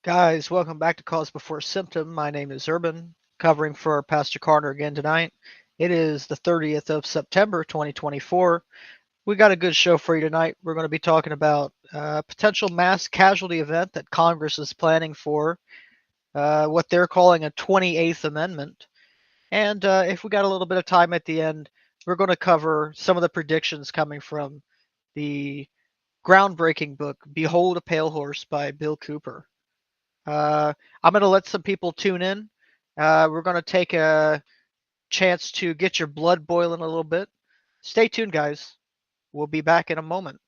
Guys, welcome back to Cause Before Symptom. My name is Urban, covering for Pastor Carner again tonight. It is the 30th of September, 2024. We got a good show for you tonight. We're going to be talking about a potential mass casualty event that Congress is planning for, what they're calling a 28th Amendment. And if we got a little bit of time at the end, we're going to cover some of the predictions coming from the groundbreaking book, Behold a Pale Horse by Bill Cooper. I'm going to let some people tune in. We're going to take a chance to get your blood boiling a little bit. Stay tuned, guys. We'll be back in a moment.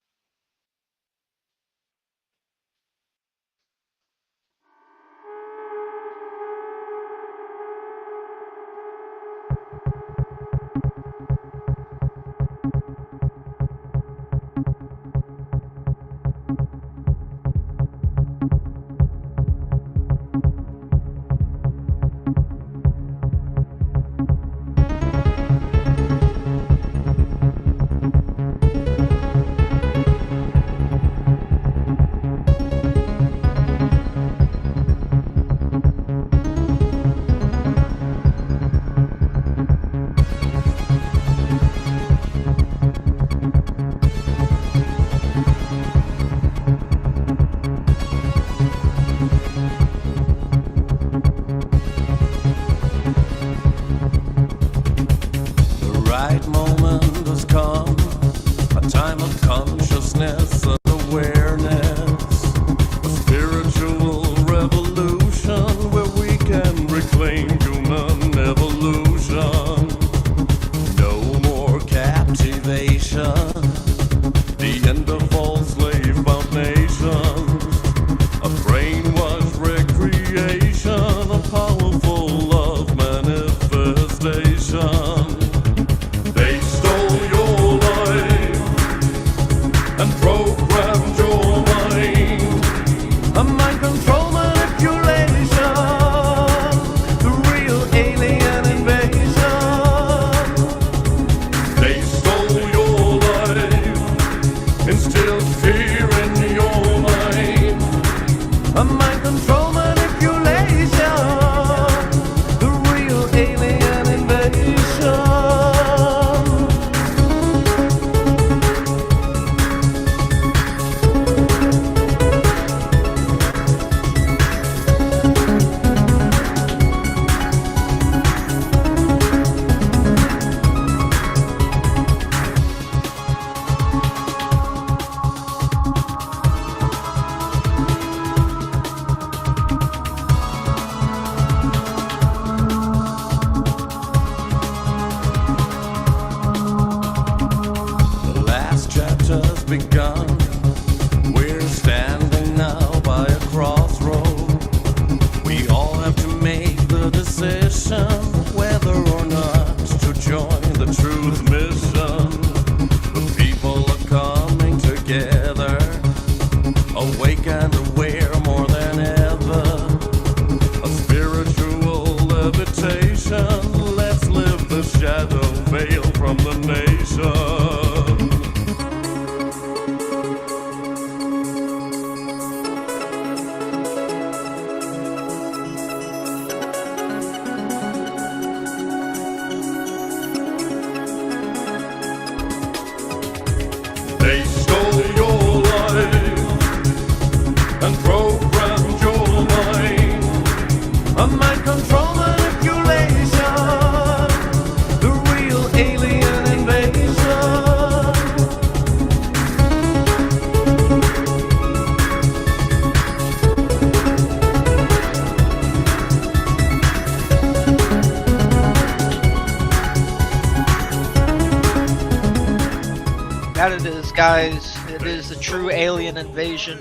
That it is, guys. It is the true alien invasion.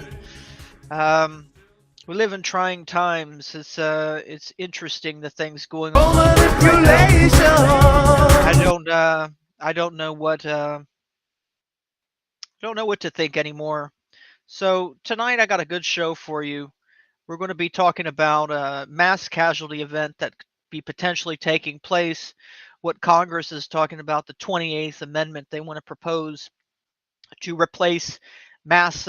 We live in trying times. It's interesting the things going on. I don't know what to think anymore. So tonight I got a good show for you. We're going to be talking about a mass casualty event that could be potentially taking place. What Congress is talking about, the 28th Amendment they want to propose to replace mass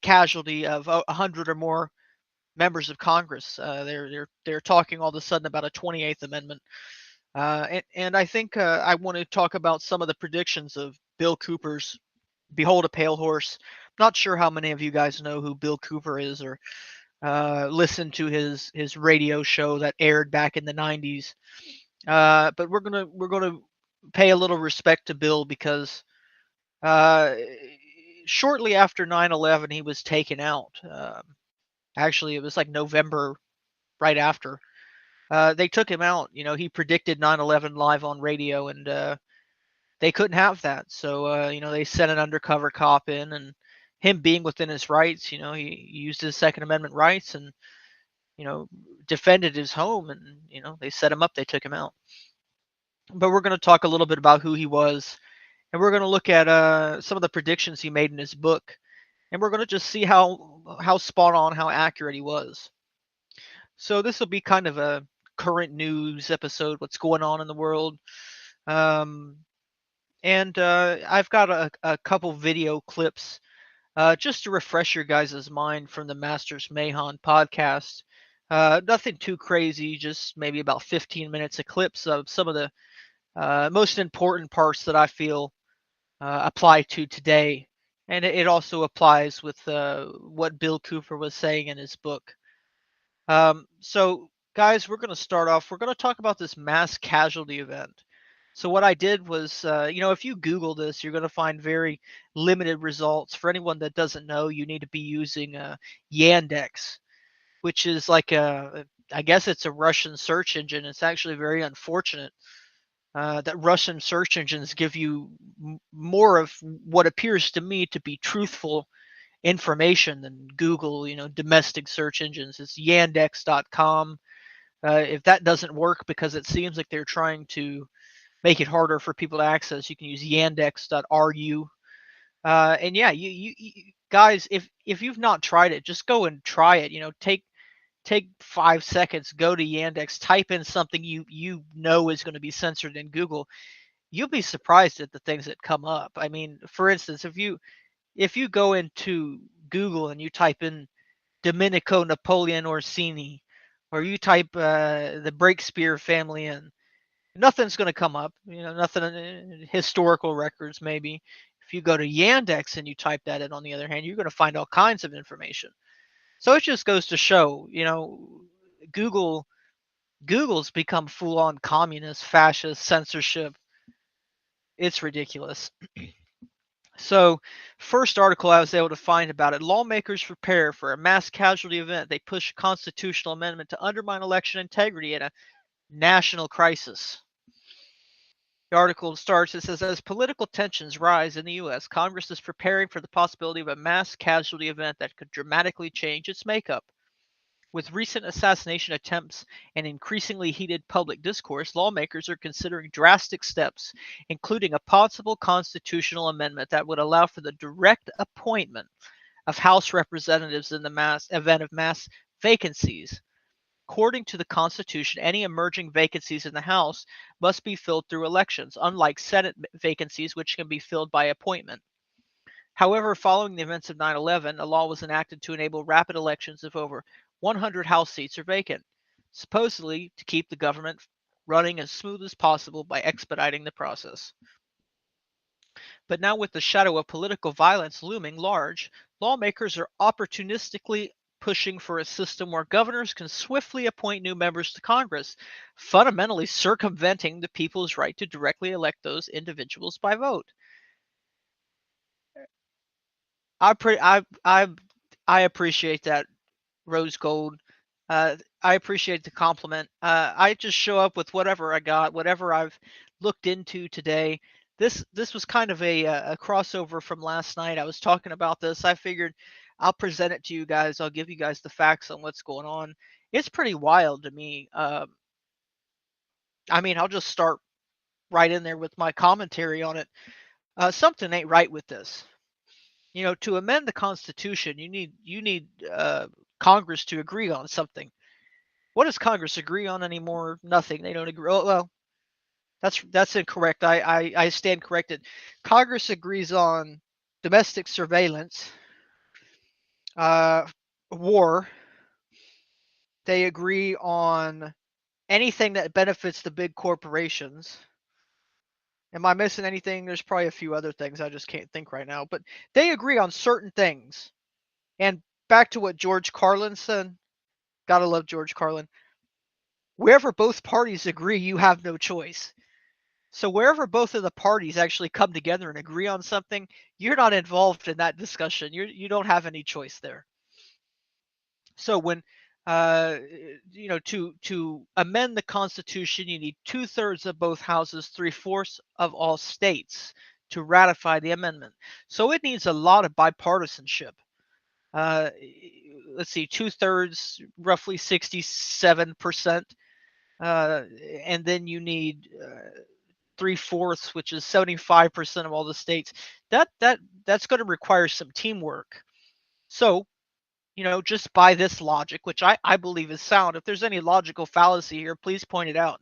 casualty of 100 or more members of Congress. They're talking all of a sudden about a 28th Amendment. And I think I want to talk about some of the predictions of Bill Cooper's Behold a Pale Horse. Not sure how many of you guys know who Bill Cooper is or listen to his radio show that aired back in the 90s. But we're gonna pay a little respect to Bill because uh, shortly after 9/11 he was taken out. Actually, it was like November right after. They took him out. You know, he predicted 9/11 live on radio, and they couldn't have that. So they sent an undercover cop in, and him being within his rights, he used his Second Amendment rights and you know defended his home, and they set him up. They took him out. But we're going to talk a little bit about who he was, and we're going to look at some of the predictions he made in his book, and we're going to just see how spot on, how accurate he was. So this will be kind of a current news episode, what's going on in the world. Um, and I've got a couple video clips just to refresh your guys' mind from the Masters Mayhan podcast. Nothing too crazy, just maybe about 15 minutes of clips of some of the most important parts that I feel apply to today. And it also applies with what Bill Cooper was saying in his book. So, guys, we're going to start off. We're going to talk about this mass casualty event. So, what I did was, if you Google this, you're going to find very limited results. For anyone that doesn't know, you need to be using Yandex, which is like I guess it's a Russian search engine. It's actually very unfortunate that Russian search engines give you more of what appears to me to be truthful information than Google, domestic search engines. It's yandex.com. If that doesn't work because it seems like they're trying to make it harder for people to access, you can use yandex.ru. And yeah, you guys, if you've not tried it, just go and try it. Take 5 seconds, go to Yandex, type in something you know is going to be censored in Google. You'll be surprised at the things that come up. I mean, for instance, if you go into Google and you type in Domenico Napoleon Orsini, or you type the Breakspear family in, nothing's going to come up. Nothing historical records maybe. If you go to Yandex and you type that in, on the other hand, you're going to find all kinds of information. So it just goes to show, Google's become full-on communist, fascist, censorship. It's ridiculous. So, first article I was able to find about it: lawmakers prepare for a mass casualty event. They push a constitutional amendment to undermine election integrity in a national crisis. The article starts, it says, as political tensions rise in the U.S., Congress is preparing for the possibility of a mass casualty event that could dramatically change its makeup. With recent assassination attempts and increasingly heated public discourse, lawmakers are considering drastic steps, including a possible constitutional amendment that would allow for the direct appointment of House representatives in the event of mass vacancies. According to the Constitution, any emerging vacancies in the House must be filled through elections, unlike Senate vacancies, which can be filled by appointment. However, following the events of 9/11, a law was enacted to enable rapid elections if over 100 House seats are vacant, supposedly to keep the government running as smooth as possible by expediting the process. But now, with the shadow of political violence looming large, lawmakers are opportunistically pushing for a system where governors can swiftly appoint new members to Congress, fundamentally circumventing the people's right to directly elect those individuals by vote. I appreciate that, Rose Gold. I appreciate the compliment. I just show up with whatever I got, whatever I've looked into today. This was kind of a crossover from last night. I was talking about this. I figured I'll present it to you guys. I'll give you guys the facts on what's going on. It's pretty wild to me. I mean, I'll just start right in there with my commentary on it. Something ain't right with this. To amend the Constitution, you need Congress to agree on something. What does Congress agree on anymore? Nothing. They don't agree. Well, that's incorrect. I stand corrected. Congress agrees on domestic surveillance, war, They agree on anything that benefits the big corporations. Am I missing anything? There's probably a few other things I just can't think right now, but they agree on certain things. And back to what George Carlin said, gotta love George Carlin. Wherever both parties agree, you have no choice. So wherever both of the parties actually come together and agree on something, you're not involved in that discussion. You don't have any choice there. So when to amend the Constitution, you need 2/3 of both houses, 3/4 of all states to ratify the amendment. So it needs a lot of bipartisanship. Uh, let's see, 2/3, roughly 67%, and then you need 3/4, which is 75% of all the states. That's going to require some teamwork. So just by this logic, which I believe is sound. If there's any logical fallacy here, please point it out.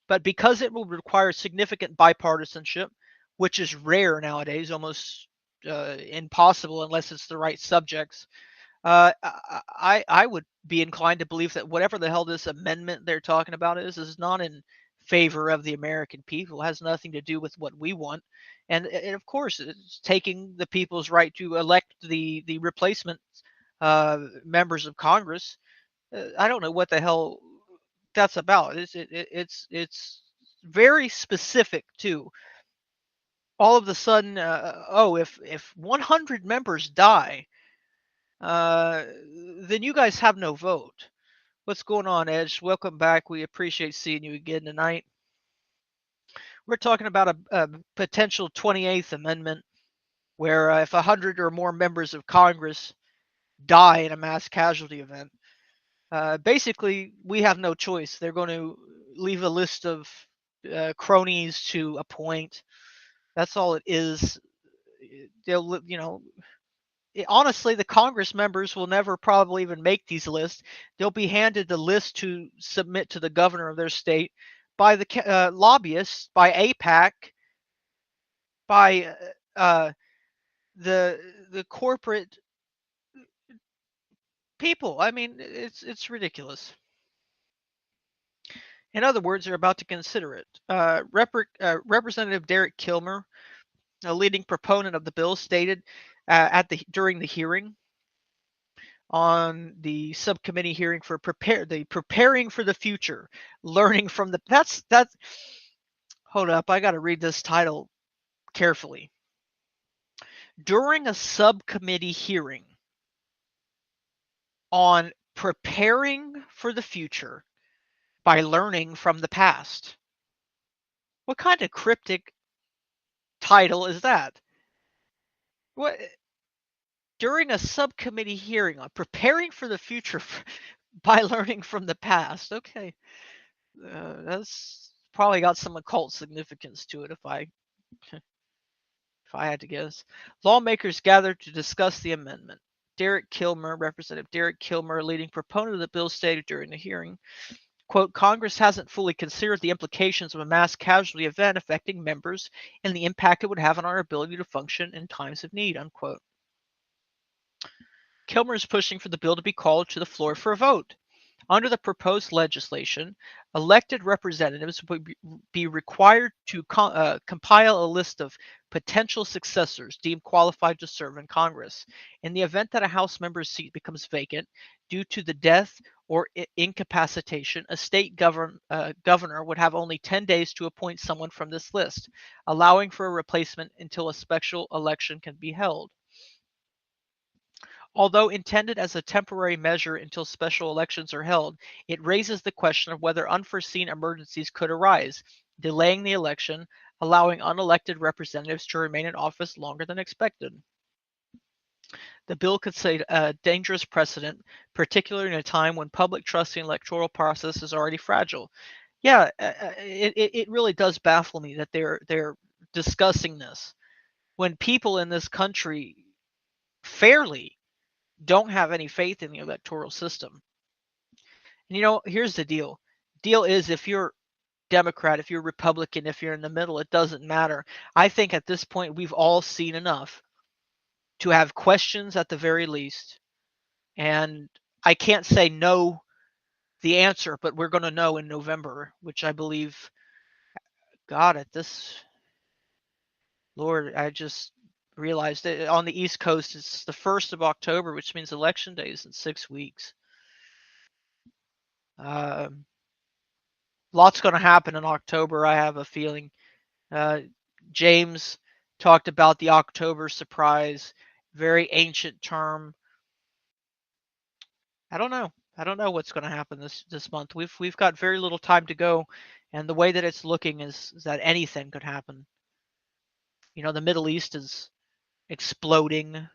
But because it will require significant bipartisanship, which is rare nowadays, almost impossible unless it's the right subjects, I would be inclined to believe that whatever the hell this amendment they're talking about is not in favor of the American people. It has nothing to do with what we want, and of course, it's taking the people's right to elect the replacement members of Congress. I don't know what the hell that's about. It's very specific too. All of a sudden, if 100 members die, then you guys have no vote. What's going on, Edge? Welcome back. We appreciate seeing you again tonight. We're talking about a potential 28th Amendment where if 100 or more members of Congress die in a mass casualty event, basically we have no choice. They're going to leave a list of cronies to appoint. That's all it is. They'll, honestly, the Congress members will never probably even make these lists. They'll be handed the list to submit to the governor of their state by the lobbyists, by APAC, by the corporate people. I mean, it's ridiculous. In other words, they're about to consider it. Representative Derek Kilmer, a leading proponent of the bill, stated during the hearing on the subcommittee hearing for preparing for the future, learning from the that's hold up, I got to read this title carefully. During a subcommittee hearing on preparing for the future by learning from the past. What kind of cryptic title is that? What during a subcommittee hearing on preparing for the future by learning from the past? Okay, that's probably got some occult significance to it if I had to guess. Lawmakers gathered to discuss the amendment. Representative Derek Kilmer, leading proponent of the bill, stated during the hearing, quote, Congress hasn't fully considered the implications of a mass casualty event affecting members and the impact it would have on our ability to function in times of need, unquote. Kilmer is pushing for the bill to be called to the floor for a vote. Under the proposed legislation, elected representatives would be required to compile a list of potential successors deemed qualified to serve in Congress. In the event that a House member's seat becomes vacant due to the death or incapacitation, a state governor would have only 10 days to appoint someone from this list, allowing for a replacement until a special election can be held. Although intended as a temporary measure until special elections are held, it raises the question of whether unforeseen emergencies could arise, delaying the election, allowing unelected representatives to remain in office longer than expected. The bill could set a dangerous precedent, particularly in a time when public trust in the electoral process is already fragile. Yeah, it really does baffle me that they're discussing this when people in this country fairly don't have any faith in the electoral system. And here's the deal. Deal is if you're Democrat, if you're Republican, if you're in the middle, it doesn't matter. I think at this point we've all seen enough to have questions at the very least. And I can't say no the answer, but we're going to know in November, which I believe, God, at this, Lord, I just realized that on the East Coast, it's the 1st of October, which means Election Day is in 6 weeks. Lots going to happen in October, I have a feeling. James talked about the October surprise, very ancient term. I don't know. I don't know what's going to happen this month. We've got very little time to go, and the way that it's looking is that anything could happen. You know, the Middle East is exploding.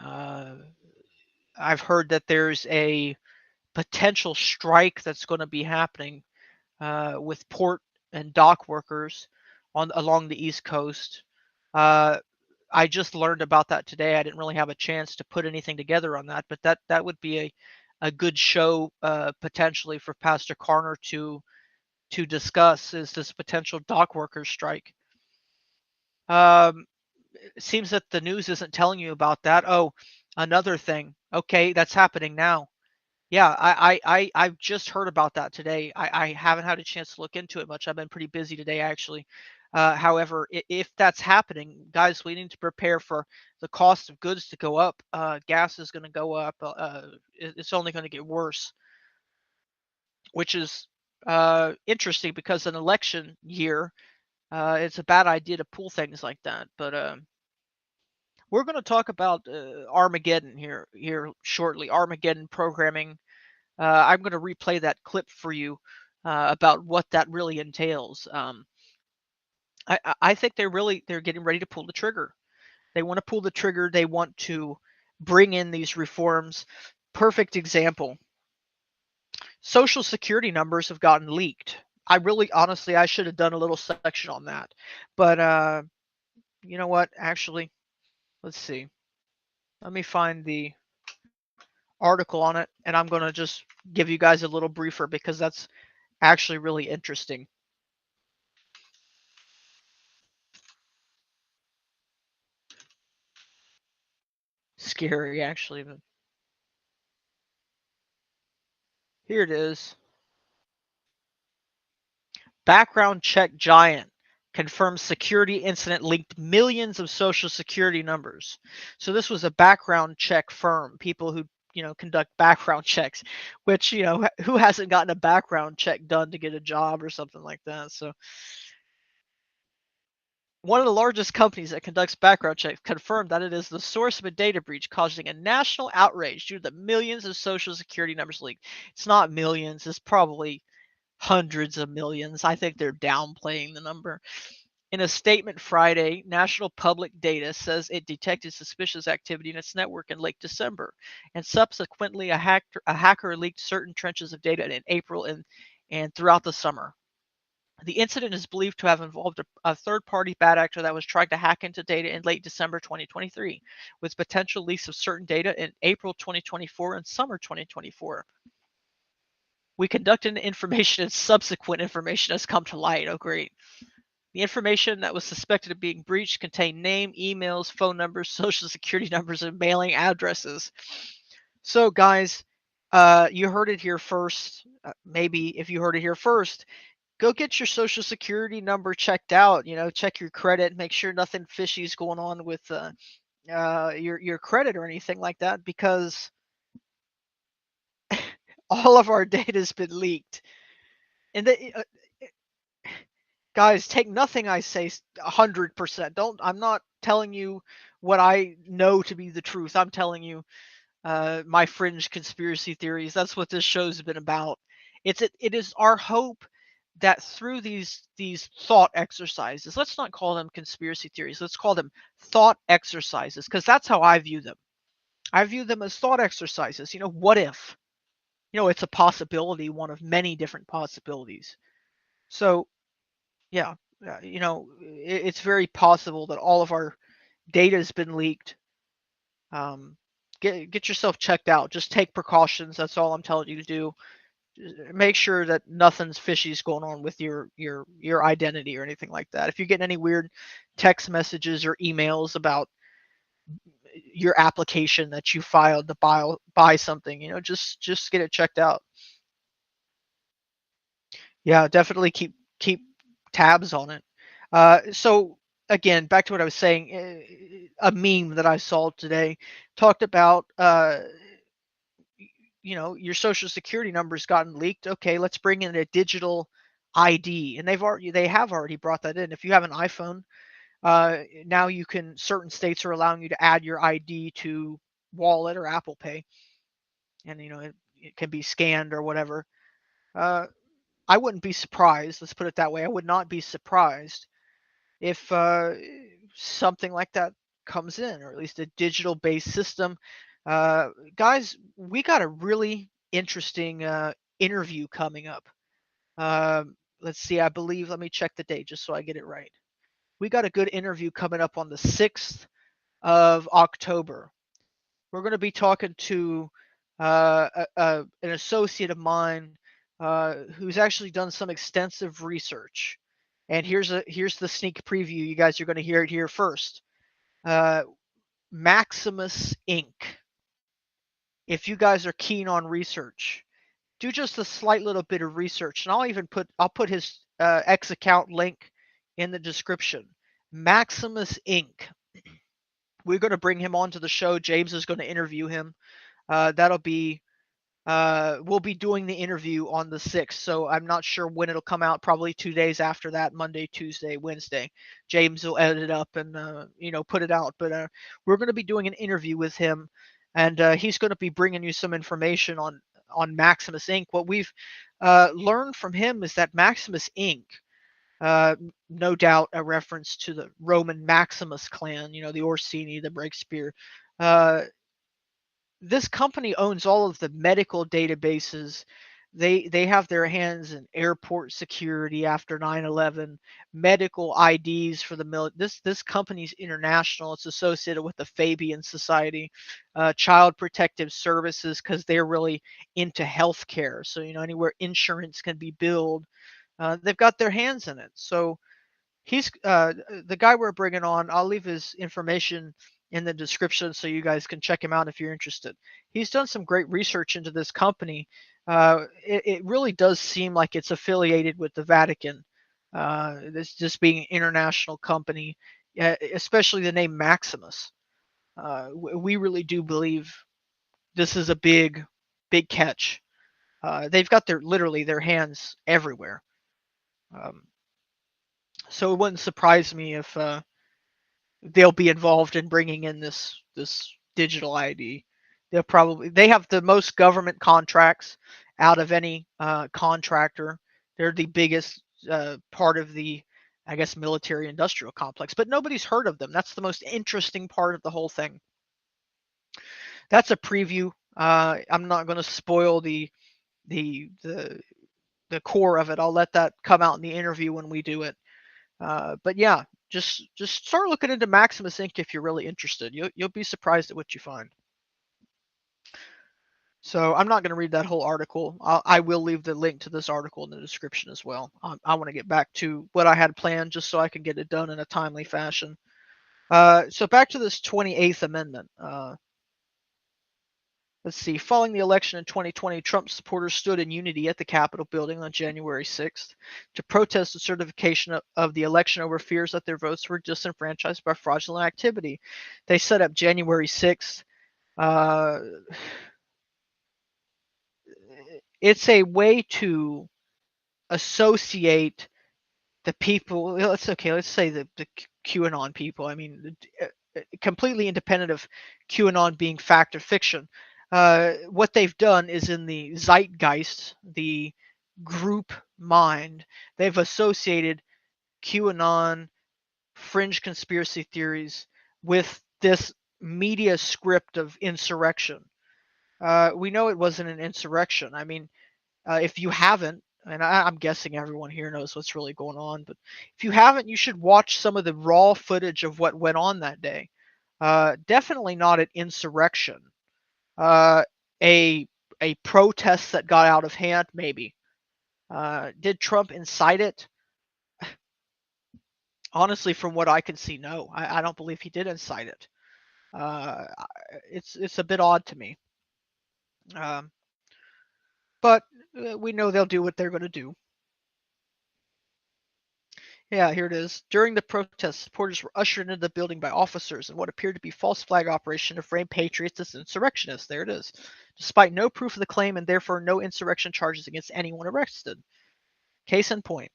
Uh, I've heard that there's a potential strike that's going to be happening with port and dock workers on along the East Coast. Uh, I just learned about that today. I didn't really have a chance to put anything together on that, but that would be a good show potentially for Pastor Carner to discuss, is this potential dock workers strike. Um, it seems that the news isn't telling you about that. Oh, another thing. Okay, that's happening now. Yeah, I've just heard about that today. I haven't had a chance to look into it much. I've been pretty busy today, actually. However, if that's happening, guys, we need to prepare for the cost of goods to go up. Gas is going to go up. It's only going to get worse, which is interesting because an election year, it's a bad idea to pull things like that. But we're going to talk about Armageddon here shortly. Armageddon programming. I'm going to replay that clip for you about what that really entails. I think they're getting ready to pull the trigger. They want to pull the trigger. They want to bring in these reforms. Perfect example. Social Security numbers have gotten leaked. I really, honestly, I should have done a little section on that. But you know what? Actually, let's see. Let me find the article on it, and I'm going to just give you guys a little briefer because that's actually really interesting. Scary, actually. But here it is. Background check giant confirms security incident linked millions of social security numbers. So this was a background check firm, people who conduct background checks, which who hasn't gotten a background check done to get a job or something like that. So one of the largest companies that conducts background checks confirmed that it is the source of a data breach causing a national outrage due to the millions of social security numbers leaked. It's not millions, it's probably hundreds of millions. I think they're downplaying the number. In a statement Friday, National Public Data says it detected suspicious activity in its network in late December, and subsequently a hacker leaked certain trenches of data in April and throughout the summer. The incident is believed to have involved a third-party bad actor that was trying to hack into data in late December 2023, with potential leaks of certain data in April 2024 and summer 2024. We conducted information and subsequent information has come to light. Oh, great. The information that was suspected of being breached contained name, emails, phone numbers, social security numbers, and mailing addresses. So, guys, you heard it here first. Maybe if you heard it here first, go get your social security number checked out. Check your credit, make sure nothing fishy is going on with your credit or anything like that, because all of our data has been leaked. And guys, take nothing I say 100%. I'm not telling you what I know to be the truth. I'm telling you my fringe conspiracy theories. That's what this show's been about. It is our hope that through these thought exercises, let's not call them conspiracy theories, let's call them thought exercises, because that's how I view them. I view them as thought exercises. What if? It's a possibility, one of many different possibilities. So yeah, it's very possible that all of our data has been leaked. Get yourself checked out. Just take precautions. That's all I'm telling you to do. Make sure that nothing's fishy is going on with your identity or anything like that. If you're getting any weird text messages or emails about your application that you filed to buy something, just get it checked out. Yeah, definitely keep tabs on it. So again, back to what I was saying, a meme that I saw today talked about your social security number's gotten leaked. Okay, let's bring in a digital ID, and they have already brought that in. If you have an iPhone, now you can certain states are allowing you to add your ID to Wallet or Apple Pay, and it can be scanned or whatever. Uh, I wouldn't be surprised. Let's put it that way. I would not be surprised if something like that comes in, or at least a digital based system. Guys, we got a really interesting interview coming up. Let's see, I believe, let me check the date just so I get it right. We got a good interview coming up on the 6th of October. We're going to be talking to an associate of mine who's actually done some extensive research. And here's the sneak preview. You guys are going to hear it here first. Uh, Maximus Inc. If you guys are keen on research, do just a slight little bit of research, and I'll put his X account link in the description. Maximus Inc. We're going to bring him onto the show. James is going to interview him. That'll be we'll be doing the interview on the 6th, so I'm not sure when it'll come out. Probably 2 days after that, Monday, Tuesday, Wednesday. James will edit it up and put it out. But we're going to be doing an interview with him, and he's going to be bringing you some information on Maximus Inc. What we've learned from him is that Maximus Inc. No doubt a reference to the Roman Maximus clan, the Orsini, the Breakspear. Uh, this company owns all of the medical databases. They have their hands in airport security after 9/11, medical IDs for the this company's international. It's associated with the Fabian Society, Child Protective Services, because they're really into healthcare. So anywhere insurance can be billed, they've got their hands in it. So he's the guy we're bringing on. I'll leave his information in the description so you guys can check him out if you're interested. He's done some great research into this company. It really does seem like it's affiliated with the Vatican. This being an international company, especially the name Maximus. We really do believe this is a big catch. They've got literally their hands everywhere. Um, so it wouldn't surprise me if they'll be involved in bringing in this digital ID. They have the most government contracts out of any contractor. They're the biggest part of the, I guess, military industrial complex, but nobody's heard of them. That's the most interesting part of the whole thing. That's a preview. I'm not going to spoil the the the core of it. I'll let that come out in the interview when we do it. But yeah, just start looking into Maximus Inc. if you're really interested. You'll be surprised at what you find. So I'm not going to read that whole article. I will leave the link to this article in the description as well. I want to get back to what I had planned just so I can get it done in a timely fashion. So back to this 28th Amendment. Let's see. Following the election in 2020, Trump supporters stood in unity at the Capitol building on January 6th to protest the certification of the election over fears that their votes were disenfranchised by fraudulent activity. They set up January 6th. Uh, it's a way to associate the people. Let's say the QAnon people. I mean, completely independent of QAnon being fact or fiction. What they've done is in the zeitgeist, the group mind, they've associated QAnon, fringe conspiracy theories with this media script of insurrection. We know it wasn't an insurrection. I mean, if you haven't, and I'm guessing everyone here knows what's really going on, but if you haven't, you should watch some of the raw footage of what went on that day. Definitely not an insurrection. Uh, a a protest that got out of hand, maybe. Did Trump incite it? Honestly, from what I can see, no. I don't believe he did incite it. Uh, it's a bit odd to me. Um, but we know they'll do what they're going to do. Yeah, here it is. During the protest, supporters were ushered into the building by officers in what appeared to be false flag operation to frame patriots as insurrectionists. There it is. Despite no proof of the claim and therefore no insurrection charges against anyone arrested. Case in point.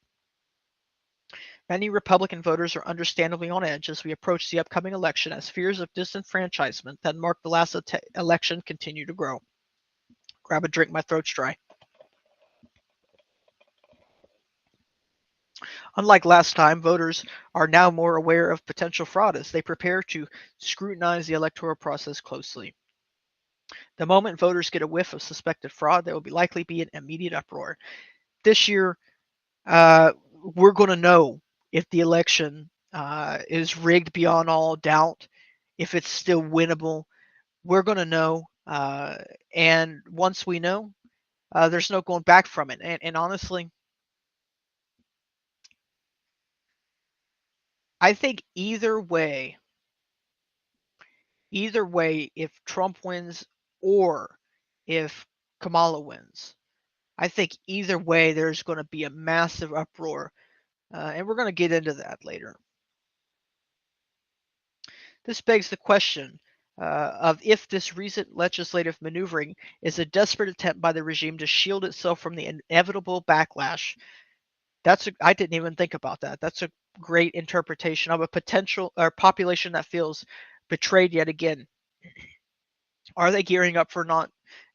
Many Republican voters are understandably on edge as we approach the upcoming election as fears of disenfranchisement that marked the last election continue to grow. Grab a drink, my throat's dry. Unlike last time, voters are now more aware of potential fraud as they prepare to scrutinize the electoral process closely. The moment voters get a whiff of suspected fraud, there will likely be an immediate uproar. This year, we're going to know if the election is rigged beyond all doubt, if it's still winnable. We're going to know. And once we know, there's no going back from it. And honestly, I think either way, if Trump wins or if Kamala wins, I think either way there's going to be a massive uproar, and we're going to get into that later. This begs the question of if this recent legislative maneuvering is a desperate attempt by the regime to shield itself from the inevitable backlash. I didn't even think about that. That's a great interpretation of a potential or population that feels betrayed yet again. Are they gearing up for not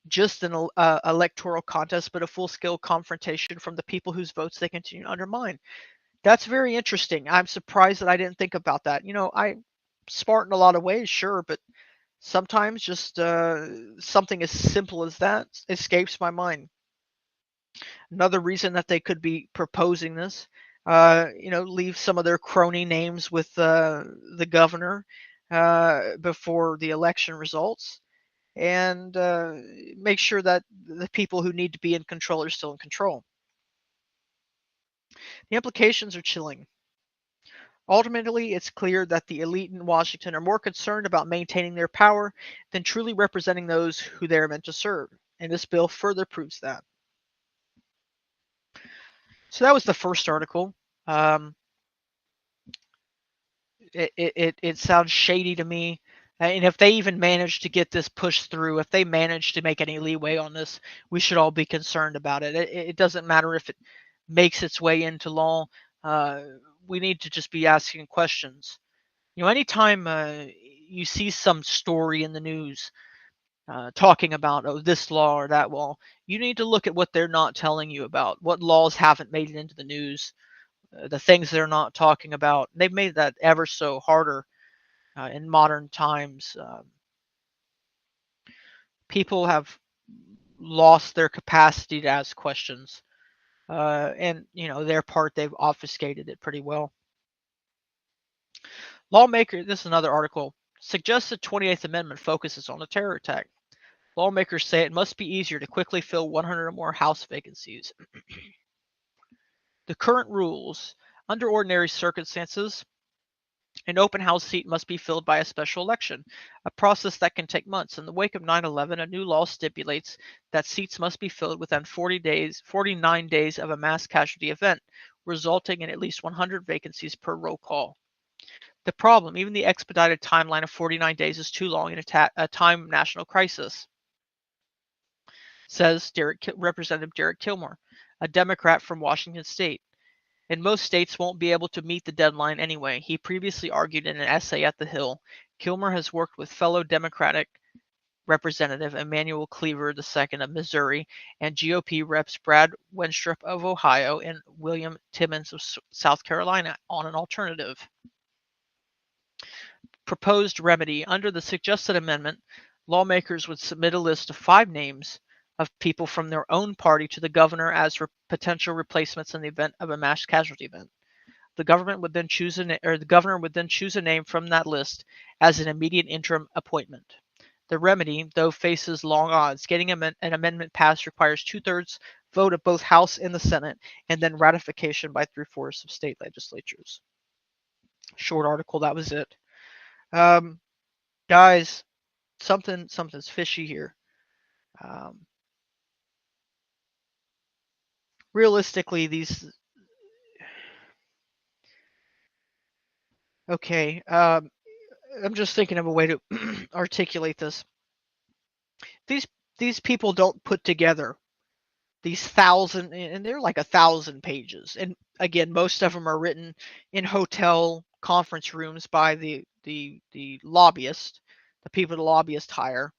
just an electoral contest, but a full-scale confrontation from the people whose votes they continue to undermine? That's very interesting. I'm surprised that I didn't think about that. I'm smart in a lot of ways, sure, but sometimes just something as simple as that escapes my mind. Another reason that they could be proposing this, leave some of their crony names with the governor before the election results, and make sure that the people who need to be in control are still in control. The implications are chilling. Ultimately, it's clear that the elite in Washington are more concerned about maintaining their power than truly representing those who they are meant to serve, and this bill further proves that. So that was the first article. Um, it sounds shady to me. And if they even manage to get this pushed through, if they manage to make any leeway on this, we should all be concerned about it. It doesn't matter if it makes its way into law. Uh, we need to just be asking questions. Anytime you see some story in the news talking about this law or that law, you need to look at what they're not telling you about, what laws haven't made it into the news, the things they're not talking about. They've made that ever so harder in modern times. People have lost their capacity to ask questions, and their part they've obfuscated it pretty well. Lawmaker, this is another article, suggests the 28th Amendment focuses on a terror attack. Lawmakers say it must be easier to quickly fill 100 or more House vacancies. The current rules, under ordinary circumstances, an open House seat must be filled by a special election, a process that can take months. In the wake of 9/11, a new law stipulates that seats must be filled within 49 days of a mass casualty event, resulting in at least 100 vacancies per roll call. The problem, even the expedited timeline of 49 days is too long in a time of national crisis, says Representative Derek Kilmer, a Democrat from Washington State. And most states won't be able to meet the deadline anyway, he previously argued in an essay at The Hill. Kilmer has worked with fellow Democratic Representative Emanuel Cleaver II of Missouri and GOP Reps Brad Wenstrup of Ohio and William Timmons of South Carolina on an alternative. Proposed remedy. Under the suggested amendment, lawmakers would submit a list of 5 names of people from their own party to the governor as potential replacements in the event of a mass casualty event. The governor would then choose a name from that list as an immediate interim appointment. The remedy, though, faces long odds. Getting an amendment passed requires 2/3 vote of both House and the Senate, and then ratification by 3/4 of state legislatures. Short article, that was it. Guys, something's fishy here. Realistically, Okay, I'm just thinking of a way to articulate this. These these people don't put together these thousand, and they're like 1,000 pages. And again, most of them are written in hotel conference rooms by the lobbyist, the people the lobbyist hire.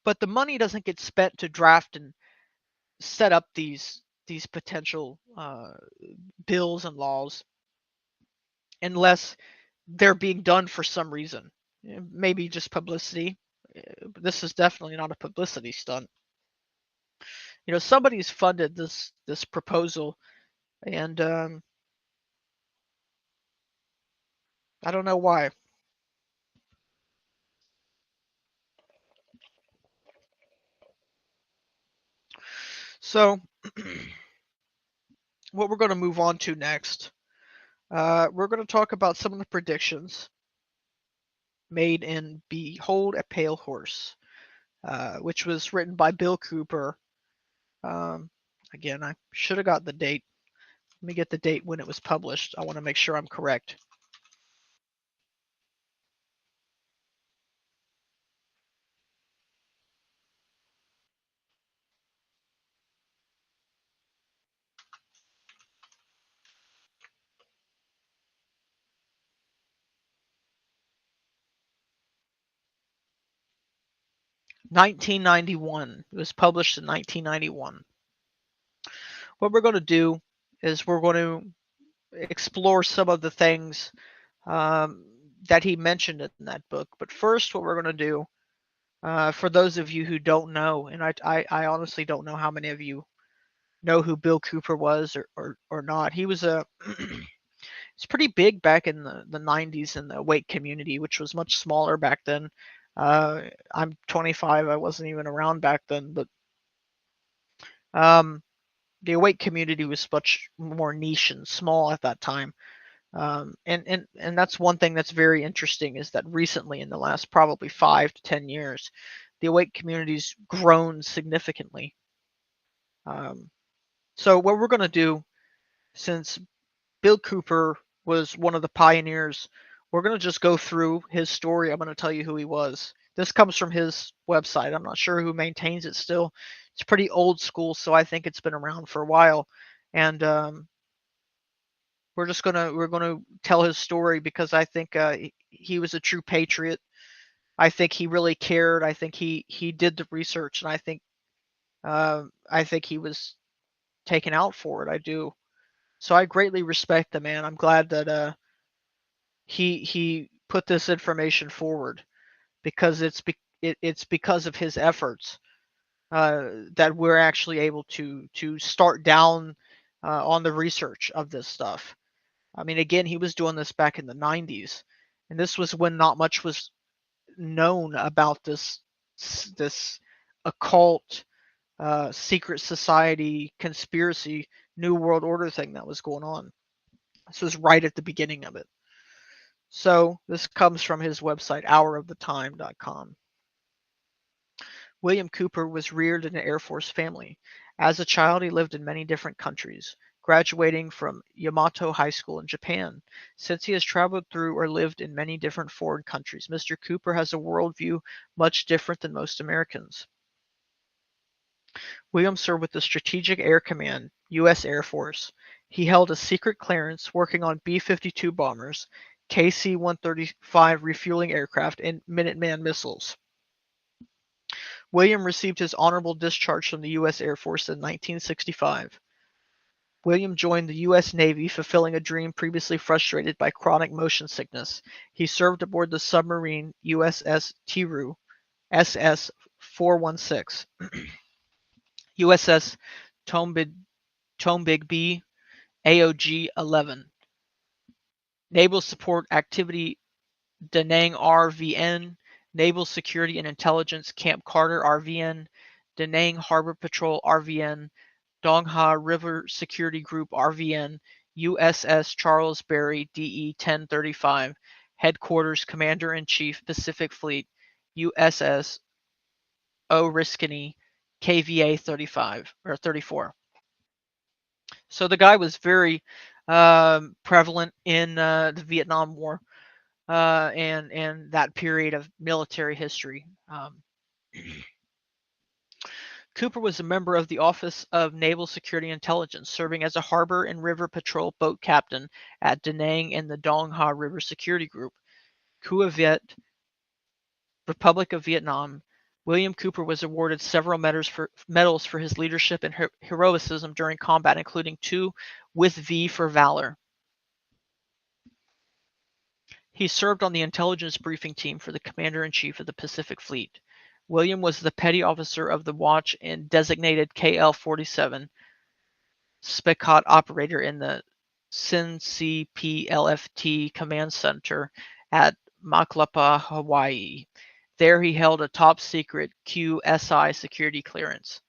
But the money doesn't get spent to draft and set up these potential bills and laws unless they're being done for some reason. Maybe just publicity. This is definitely not a publicity stunt. Somebody's funded this proposal, and I don't know why. So, what we're going to move on to next, we're going to talk about some of the predictions made in "Behold a Pale Horse," which was written by Bill Cooper. Um, Again, I should have got the date. Let me get the date when it was published. I want to make sure I'm correct. 1991. It was published in 1991. What we're going to do is we're going to explore some of the things um, that he mentioned in that book. But first, what we're going to do, for those of you who don't know, and I honestly don't know how many of you know who Bill Cooper was or not. He was it's pretty big back in the 90s in the awake community, which was much smaller back then. I'm 25. I wasn't even around back then, but um, the awake community was much more niche and small at that time. And that's one thing that's very interesting is that recently, in the last probably 5 to 10 years, the awake community's grown significantly. Um, so what we're going to do, since Bill Cooper was one of the pioneers, we're going to just go through his story. I'm going to tell you who he was. This comes from his website. I'm not sure who maintains it still. It's pretty old school, so I think it's been around for a while. And we're gonna tell his story because I think he was a true patriot. I think he really cared. I think he did the research, and I think he was taken out for it. I do. So I greatly respect the man. I'm glad that he put this information forward because it's because of his efforts that we're actually able to start down on the research of this stuff. I mean, again, he was doing this back in the 90s, and this was when not much was known about this occult, secret society, conspiracy, new world order thing that was going on. This was right at the beginning of it. So this comes from his website, hourofThetime.com. William Cooper was reared in an Air Force family. As a child, he lived in many different countries, graduating from Yamato High School in Japan. Since he has traveled through or lived in many different foreign countries, Mr. Cooper has a worldview much different than most Americans. William served with the Strategic Air Command, U.S. Air Force. He held a secret clearance working on B-52 bombers, KC-135 refueling aircraft, and Minuteman missiles. William received his honorable discharge from the U.S. Air Force in 1965. William joined the U.S. Navy, fulfilling a dream previously frustrated by chronic motion sickness. He served aboard the submarine USS Tiru, SS 416, USS Tombigby, AOG 11, Naval Support Activity Da Nang RVN, Naval Security and Intelligence Camp Carter RVN, Da Nang Harbor Patrol RVN, Dongha River Security Group RVN, USS Charles Berry DE 1035, Headquarters Commander-in-Chief Pacific Fleet, USS Oriskany KVA 35 or 34. So the guy was very prevalent in the Vietnam War and that period of military history. Cooper was a member of the Office of Naval Security Intelligence, serving as a harbor and river patrol boat captain at Da Nang in the Dong Ha River Security Group. Cua Viet, Republic of Vietnam. William Cooper was awarded several medals for his leadership and heroism during combat, including 2 with V for valor. He served on the intelligence briefing team for the Commander-in-Chief of the Pacific Fleet. William was the petty officer of the watch and designated KL-47 Specot operator in the CNCPLFT command center at Maklapa, Hawaii. There he held a top-secret QSI security clearance.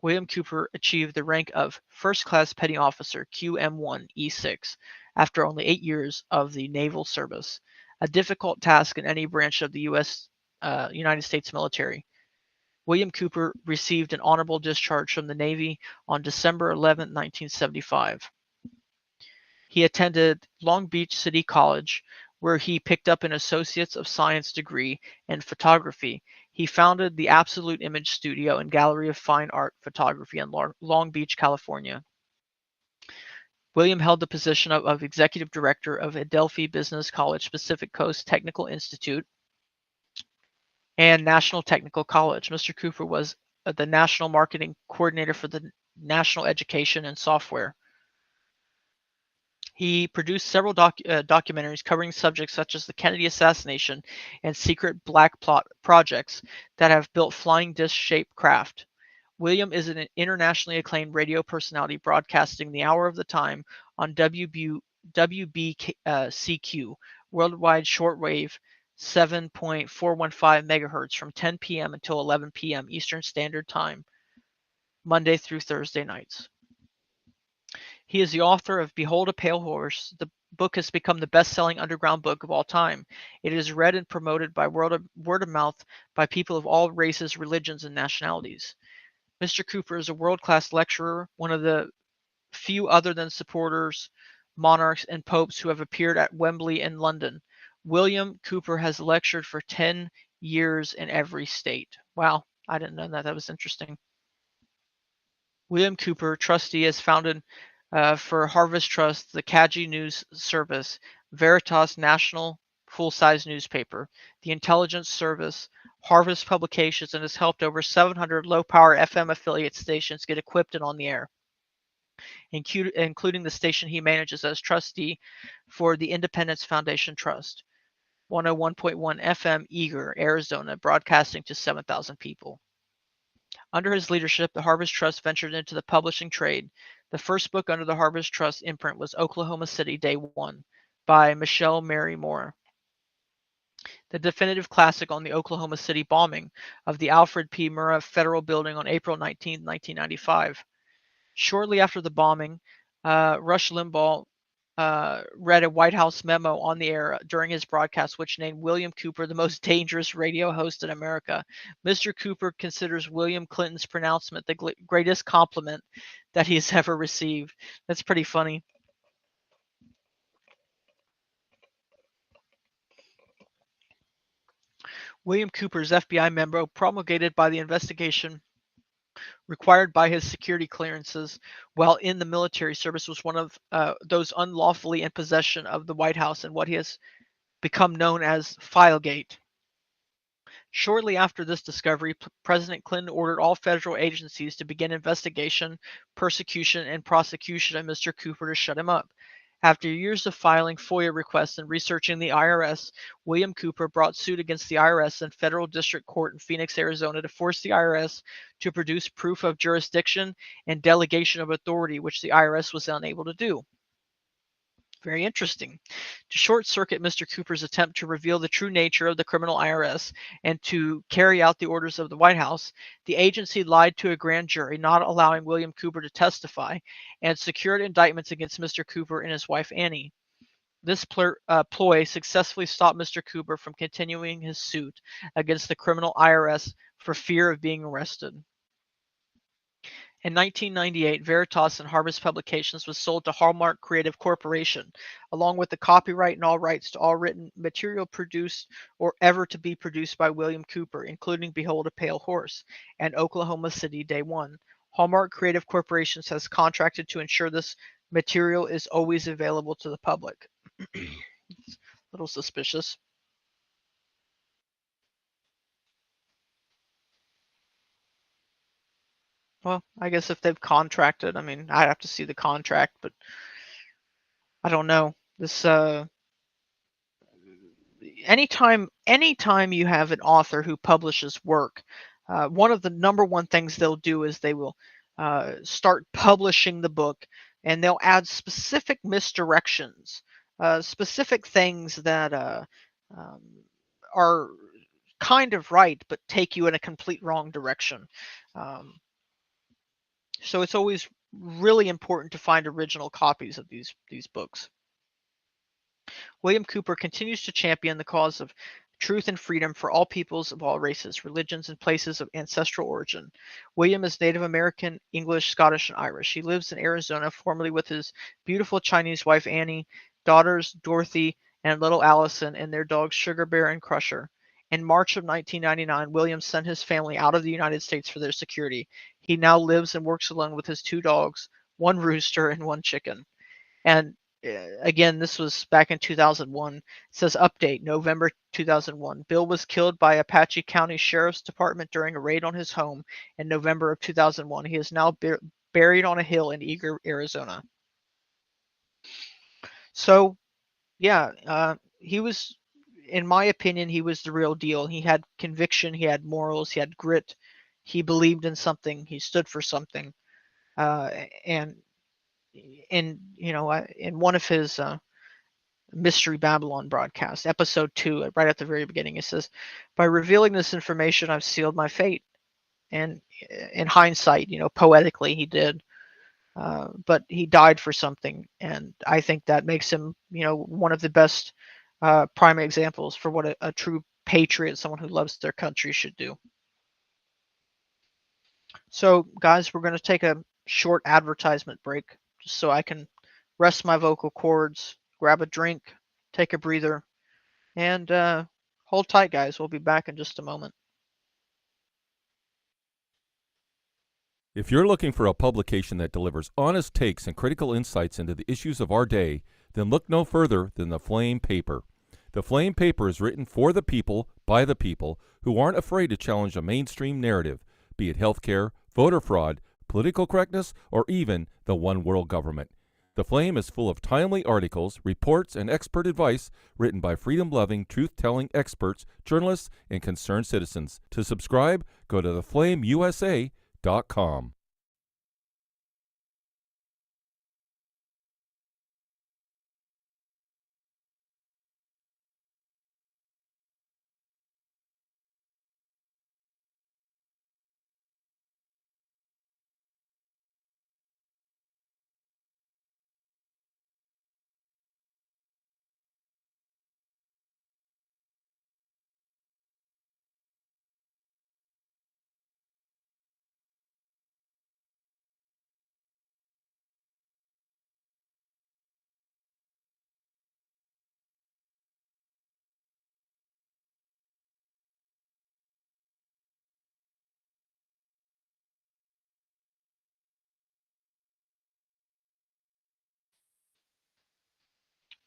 William Cooper achieved the rank of First-Class Petty Officer QM1E6 after only 8 years of the naval service, a difficult task in any branch of the United States military. William Cooper received an honorable discharge from the Navy on December 11, 1975. He attended Long Beach City College, where he picked up an Associates of Science degree in photography. He founded the Absolute Image Studio and Gallery of Fine Art Photography in Long Beach, California. William held the position of Executive Director of Adelphi Business College Pacific Coast Technical Institute and National Technical College. Mr. Cooper was the National Marketing Coordinator for the National Education and Software. He produced several documentaries covering subjects such as the Kennedy assassination and secret black plot projects that have built flying disc-shaped craft. William is an internationally acclaimed radio personality broadcasting the hour of the time on WBCQ, worldwide shortwave 7.415 megahertz from 10 p.m. until 11 p.m. Eastern Standard Time, Monday through Thursday nights. He is the author of Behold a Pale Horse. The book has become the best-selling underground book of all time. It is read and promoted by word of mouth by people of all races, religions, and nationalities. Mr. Cooper is a world-class lecturer, one of the few other than supporters, monarchs, and popes who have appeared at Wembley in London. William Cooper has lectured for 10 years in every state. Wow, I didn't know that. That was interesting. William Cooper, trustee, has founded for Harvest Trust, the Kaji News Service, Veritas National full-size newspaper, the Intelligence Service, Harvest Publications, and has helped over 700 low-power FM affiliate stations get equipped and on the air, including the station he manages as trustee for the Independence Foundation Trust, 101.1 FM Eager, Arizona, broadcasting to 7,000 people. Under his leadership, the Harvest Trust ventured into the publishing trade. The first book under the Harvest Trust imprint was Oklahoma City, Day One, by Michelle Mary Moore, the definitive classic on the Oklahoma City bombing of the Alfred P. Murrah Federal Building on April 19, 1995. Shortly after the bombing, Rush Limbaugh read a White House memo on the air during his broadcast, which named William Cooper the most dangerous radio host in America. Mr. Cooper considers William Clinton's pronouncement the greatest compliment that he has ever received. That's pretty funny. William Cooper's FBI memo, promulgated by the investigation required by his security clearances while in the military service, was one of those unlawfully in possession of the White House and what he has become known as Filegate. Shortly after this discovery, President Clinton ordered all federal agencies to begin investigation, persecution, and prosecution of Mr. Cooper to shut him up. After years of filing FOIA requests and researching the IRS, William Cooper brought suit against the IRS in federal district court in Phoenix, Arizona, to force the IRS to produce proof of jurisdiction and delegation of authority, which the IRS was unable to do. Very interesting. To short-circuit Mr. Cooper's attempt to reveal the true nature of the criminal IRS and to carry out the orders of the White House, the agency lied to a grand jury, not allowing William Cooper to testify, and secured indictments against Mr. Cooper and his wife Annie. This ploy successfully stopped Mr. Cooper from continuing his suit against the criminal IRS for fear of being arrested. In 1998, Veritas and Harvest Publications was sold to Hallmark Creative Corporation, along with the copyright and all rights to all written material produced or ever to be produced by William Cooper, including Behold a Pale Horse and Oklahoma City Day One. Hallmark Creative Corporations has contracted to ensure this material is always available to the public. It's a little suspicious. Well, I guess if they've contracted, I mean, I'd have to see the contract, but I don't know. This anytime you have an author who publishes work, one of the number one things they'll do is they will start publishing the book, and they'll add specific misdirections, specific things that um, are kind of right but take you in a complete wrong direction. Um, so it's always really important to find original copies of these books. William Cooper continues to champion the cause of truth and freedom for all peoples of all races, religions, and places of ancestral origin. William is Native American, English, Scottish, and Irish. He lives in Arizona, formerly with his beautiful Chinese wife Annie, daughters Dorothy and little Allison, and their dogs Sugar Bear and Crusher. In March of 1999, William sent his family out of the United States for their security. He now lives and works alone with his two dogs, one rooster and one chicken. And again, this was back in 2001. It says update November 2001. Bill was killed by Apache County Sheriff's Department during a raid on his home in November of 2001. He is now buried on a hill in Eagar, Arizona. So, yeah, he was, in my opinion, he was the real deal. He had conviction, he had morals, he had grit. He believed in something, he stood for something. And in one of his Mystery Babylon broadcast, episode 2, right at the very beginning, it says, "By revealing this information, I've sealed my fate." And in hindsight, poetically, he did. But he died for something, and I think that makes him, one of the best prime examples for what a true patriot, someone who loves their country, should do. So, guys, we're going to take a short advertisement break just so I can rest my vocal cords, grab a drink, take a breather, and hold tight, guys. We'll be back in just a moment. If you're looking for a publication that delivers honest takes and critical insights into the issues of our day, then look no further than The Flame Paper. The Flame Paper is written for the people, by the people, who aren't afraid to challenge a mainstream narrative, be it healthcare, voter fraud, political correctness, or even the one world government. The Flame is full of timely articles, reports, and expert advice written by freedom-loving, truth-telling experts, journalists, and concerned citizens. To subscribe, go to theflameusa.com.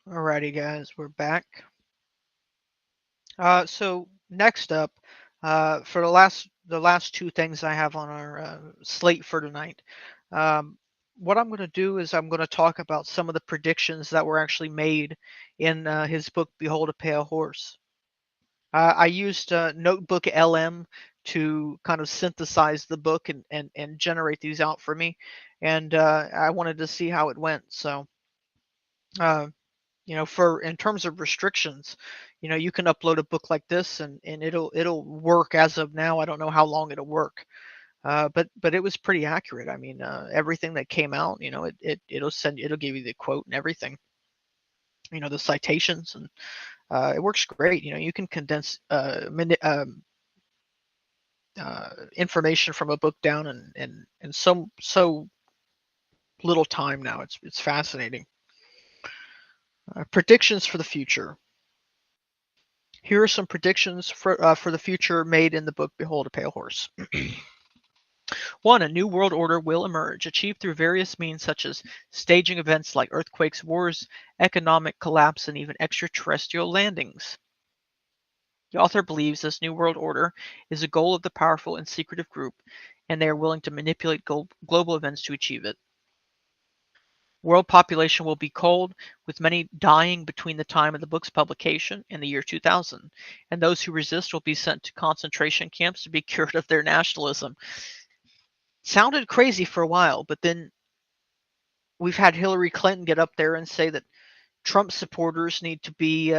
Alrighty, guys, we're back. So next up, for the last two things I have on our slate for tonight, what I'm going to do is I'm going to talk about some of the predictions that were actually made in his book Behold a Pale Horse. I used Notebook LM to kind of synthesize the book and generate these out for me, and I wanted to see how it went. So. Uh, for in terms of restrictions, you can upload a book like this and it'll work as of now. I don't know how long it'll work. But it was pretty accurate. I mean, everything that came out, it'll give you the quote and everything, the citations, and it works great. You can condense information from a book down in so little time now. It's fascinating. Predictions for the future. Here are some predictions for the future made in the book Behold a Pale Horse. 1. A new world order will emerge, achieved through various means such as staging events like earthquakes, wars, economic collapse, and even extraterrestrial landings. The author believes this new world order is a goal of the powerful and secretive group, and they are willing to manipulate global events to achieve it. World population will be culled, with many dying between the time of the book's publication and the year 2000, and those who resist will be sent to concentration camps to be cured of their nationalism. Sounded crazy for a while, but then we've had Hillary Clinton get up there and say that Trump supporters need to be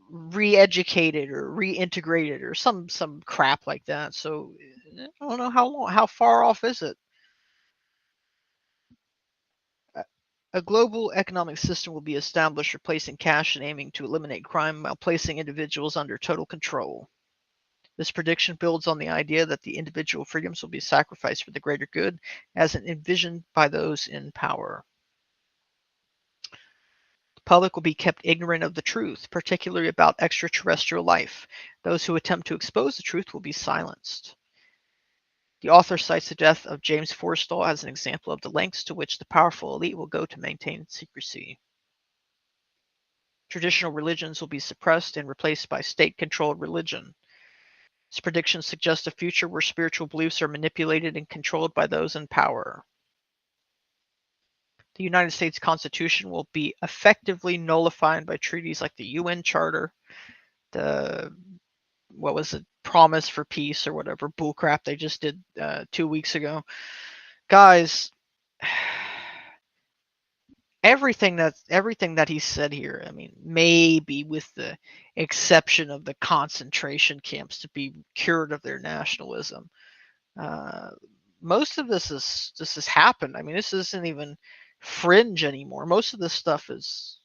re-educated or reintegrated or some crap like that. So I don't know how far off is it. A global economic system will be established, replacing cash and aiming to eliminate crime while placing individuals under total control. This prediction builds on the idea that the individual freedoms will be sacrificed for the greater good, as envisioned by those in power. The public will be kept ignorant of the truth, particularly about extraterrestrial life. Those who attempt to expose the truth will be silenced. The author cites the death of James Forrestal as an example of the lengths to which the powerful elite will go to maintain secrecy. Traditional religions will be suppressed and replaced by state-controlled religion. This prediction suggests a future where spiritual beliefs are manipulated and controlled by those in power. The United States Constitution will be effectively nullified by treaties like the UN Charter, the Promise for Peace or whatever bullcrap they just did 2 weeks ago. Guys, everything that he said here, I mean, maybe with the exception of the concentration camps to be cured of their nationalism, most of this has happened. I mean, this isn't even fringe anymore. Most of this stuff is,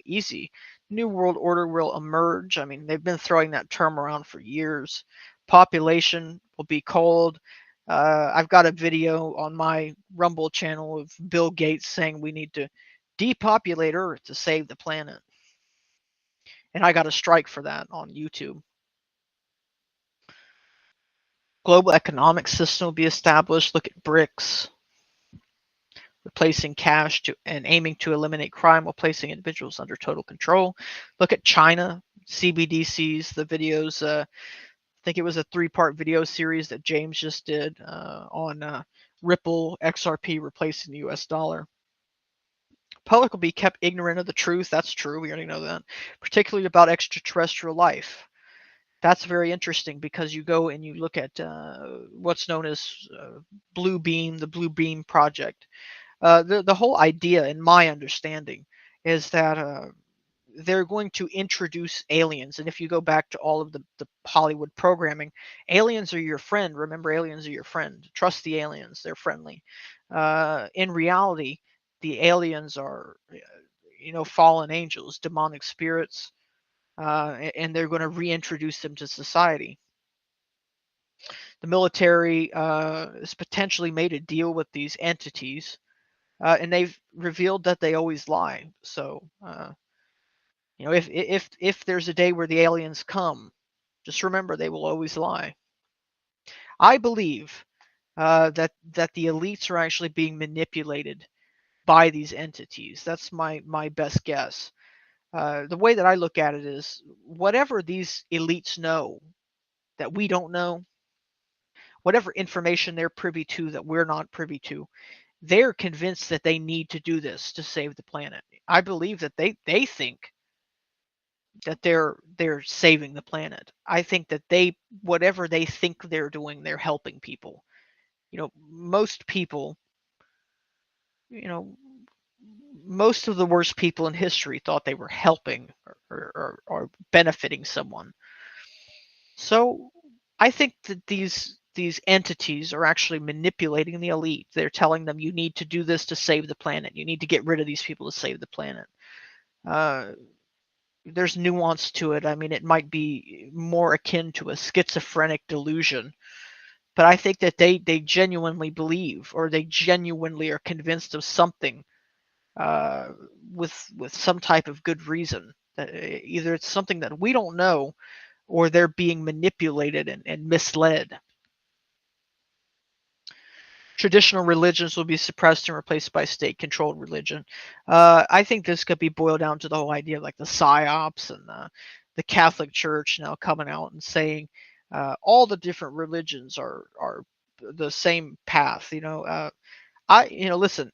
easy. New World Order will emerge. I mean, they've been throwing that term around for years. Population will be culled. I've got a video on my Rumble channel of Bill Gates saying we need to depopulate Earth to save the planet. And I got a strike for that on YouTube. Global economic system will be established. Look at BRICS. Replacing cash and aiming to eliminate crime while placing individuals under total control. Look at China, CBDCs, the videos. I think it was a 3-part video series that James just did on Ripple, XRP replacing the US dollar. Public will be kept ignorant of the truth. That's true. We already know that. Particularly about extraterrestrial life. That's very interesting because you go and you look at what's known as Blue Beam, the Blue Beam Project. The whole idea, in my understanding, is that they're going to introduce aliens. And if you go back to all of the Hollywood programming, aliens are your friend. Remember, aliens are your friend. Trust the aliens. They're friendly. In reality, the aliens are, fallen angels, demonic spirits, and they're going to reintroduce them to society. The military has potentially made a deal with these entities. And they've revealed that they always lie. So, if there's a day where the aliens come, just remember they will always lie. I believe that the elites are actually being manipulated by these entities. That's my best guess. The way that I look at it is, whatever these elites know that we don't know, whatever information they're privy to that we're not privy to, they're convinced that they need to do this to save the planet. I believe that they think that they're saving the planet. I think that whatever they think they're doing, they're helping people. Most people, most of the worst people in history thought they were helping or benefiting someone. So I think that these entities are actually manipulating the elite. They're telling them, you need to do this to save the planet. You need to get rid of these people to save the planet. there's nuance to it. I mean, it might be more akin to a schizophrenic delusion, but I think that they genuinely believe, or they genuinely are convinced of something, uh, with some type of good reason. That either it's something that we don't know, or they're being manipulated and misled. Traditional religions will be suppressed and replaced by state-controlled religion. I think this could be boiled down to the whole idea of like the psyops and the Catholic Church now coming out and saying all the different religions are the same path. Listen,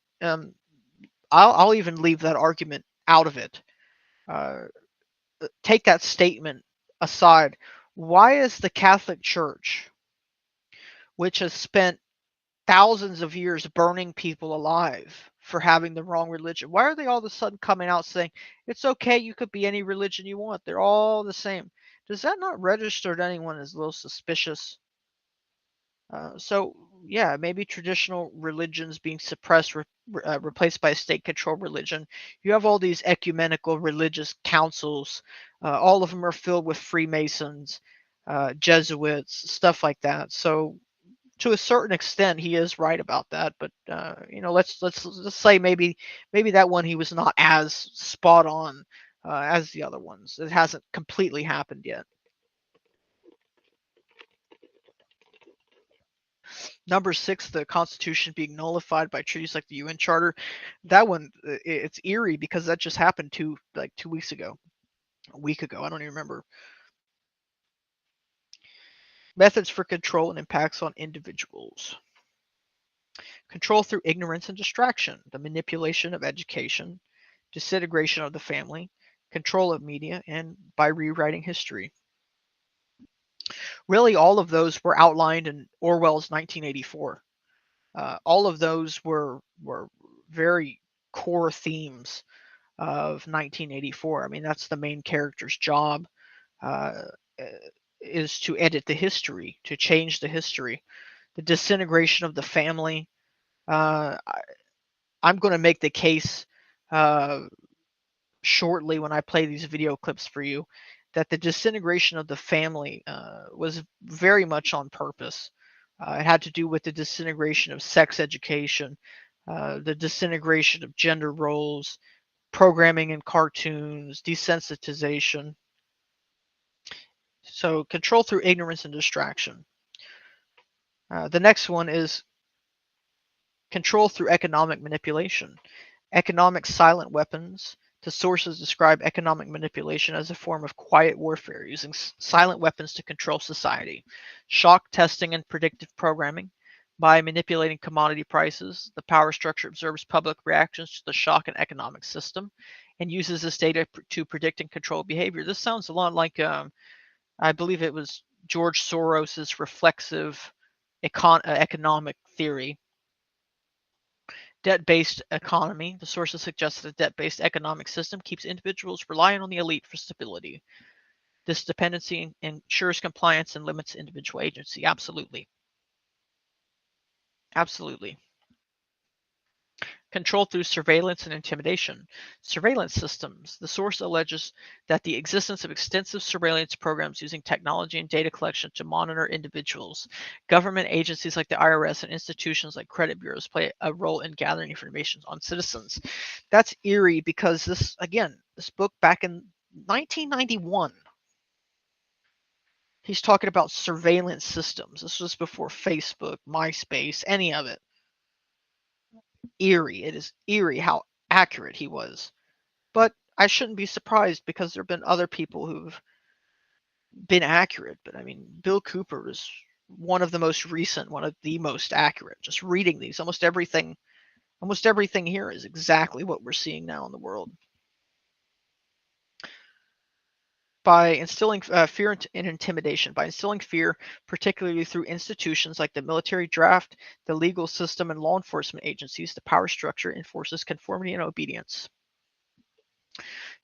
I'll even leave that argument out of it. Uh, take that statement aside. Why is the Catholic Church, which has spent thousands of years burning people alive for having the wrong religion, why are they all of a sudden coming out saying it's okay, you could be any religion you want, they're all the same? Does that not register to anyone as a little suspicious? So yeah, maybe traditional religions being suppressed, replaced by a state-controlled religion. You have all these ecumenical religious councils. All of them are filled with Freemasons, Jesuits, stuff like that. So to a certain extent, he is right about that. But let's say maybe that one he was not as spot on as the other ones. It hasn't completely happened yet. Number six, the Constitution being nullified by treaties like the UN Charter. That one, it's eerie because that just happened 2 weeks ago, a week ago. I don't even remember. Methods for control and impacts on individuals. Control through ignorance and distraction, the manipulation of education, disintegration of the family, control of media, and by rewriting history. Really, all of those were outlined in Orwell's 1984. All of those were very core themes of 1984. I mean, that's the main character's job, uh, is to edit the history, to change the history, the disintegration of the family. I'm going to make the case uh, shortly when I play these video clips for you that the disintegration of the family was very much on purpose. It had to do with the disintegration of sex education, the disintegration of gender roles, programming in cartoons, desensitization. So control through ignorance and distraction. The next one is control through economic manipulation. Economic silent weapons. The sources describe economic manipulation as a form of quiet warfare using silent weapons to control society. Shock testing and predictive programming. By manipulating commodity prices, the power structure observes public reactions to the shock and economic system and uses this data to predict and control behavior. This sounds a lot like, I believe it was George Soros's reflexive economic theory. Debt-based economy. The sources suggest that a debt-based economic system keeps individuals reliant on the elite for stability. This dependency ensures compliance and limits individual agency. Absolutely. Absolutely. Control through surveillance and intimidation. Surveillance systems. The source alleges that the existence of extensive surveillance programs using technology and data collection to monitor individuals. Government agencies like the IRS and institutions like credit bureaus play a role in gathering information on citizens. That's eerie because this book back in 1991. He's talking about surveillance systems. This was before Facebook, MySpace, any of it. Eerie. It is eerie how accurate he was. But I shouldn't be surprised because there have been other people who've been accurate. But I mean, Bill Cooper is one of the most recent, one of the most accurate. Just reading these, almost everything here is exactly what we're seeing now in the world. By instilling fear and intimidation, by instilling fear, particularly through institutions like the military draft, the legal system, and law enforcement agencies, the power structure enforces conformity and obedience.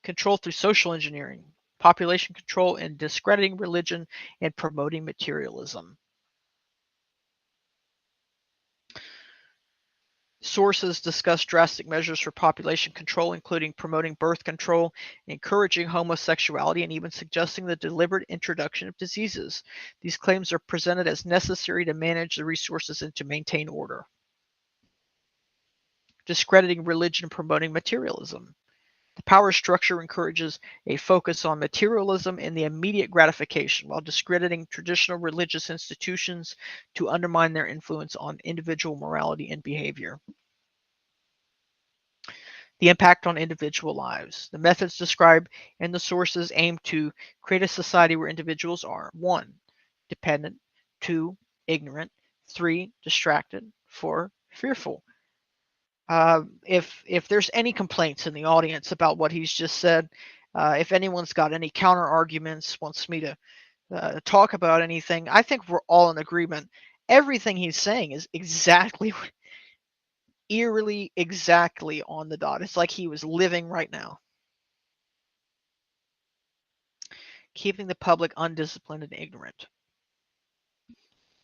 Control through social engineering, population control, and discrediting religion and promoting materialism. Sources discuss drastic measures for population control, including promoting birth control, encouraging homosexuality, and even suggesting the deliberate introduction of diseases. These claims are presented as necessary to manage the resources and to maintain order. Discrediting religion and promoting materialism. The power structure encourages a focus on materialism and the immediate gratification, while discrediting traditional religious institutions to undermine their influence on individual morality and behavior. The impact on individual lives. The methods described in the sources aim to create a society where individuals are 1. Dependent, 2. Ignorant, 3. Distracted, 4. Fearful. If there's any complaints in the audience about what he's just said, if anyone's got any counter arguments, wants me to talk about anything, I think we're all in agreement. Everything he's saying is exactly, eerily exactly on the dot. It's like he was living right now. Keeping the public undisciplined and ignorant.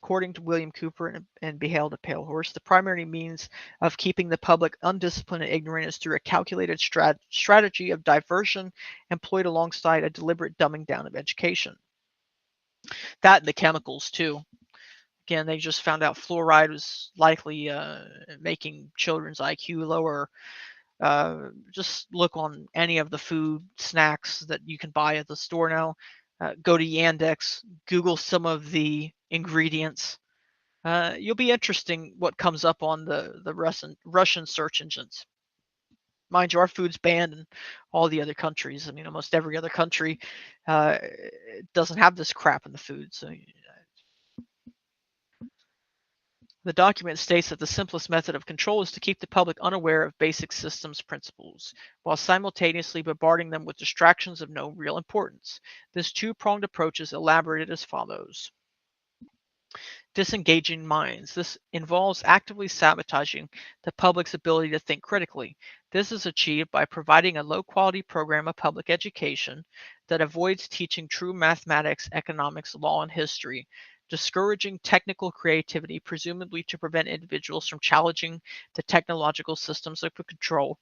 According to William Cooper and Beheld a Pale Horse, the primary means of keeping the public undisciplined and ignorant is through a calculated strategy of diversion employed alongside a deliberate dumbing down of education. That and the chemicals, too. Again, they just found out fluoride was likely making children's IQ lower. Just look on any of the food snacks that you can buy at the store now. Go to Yandex, Google some of the ingredients. You'll be interesting what comes up on the Russian search engines. Mind you, our food's banned in all the other countries. I mean, almost every other country doesn't have this crap in the food. So the document states that the simplest method of control is to keep the public unaware of basic systems principles, while simultaneously bombarding them with distractions of no real importance. This two-pronged approach is elaborated as follows. Disengaging minds. This involves actively sabotaging the public's ability to think critically. This is achieved by providing a low-quality program of public education that avoids teaching true mathematics, economics, law, and history, discouraging technical creativity, presumably to prevent individuals from challenging the technological systems of control,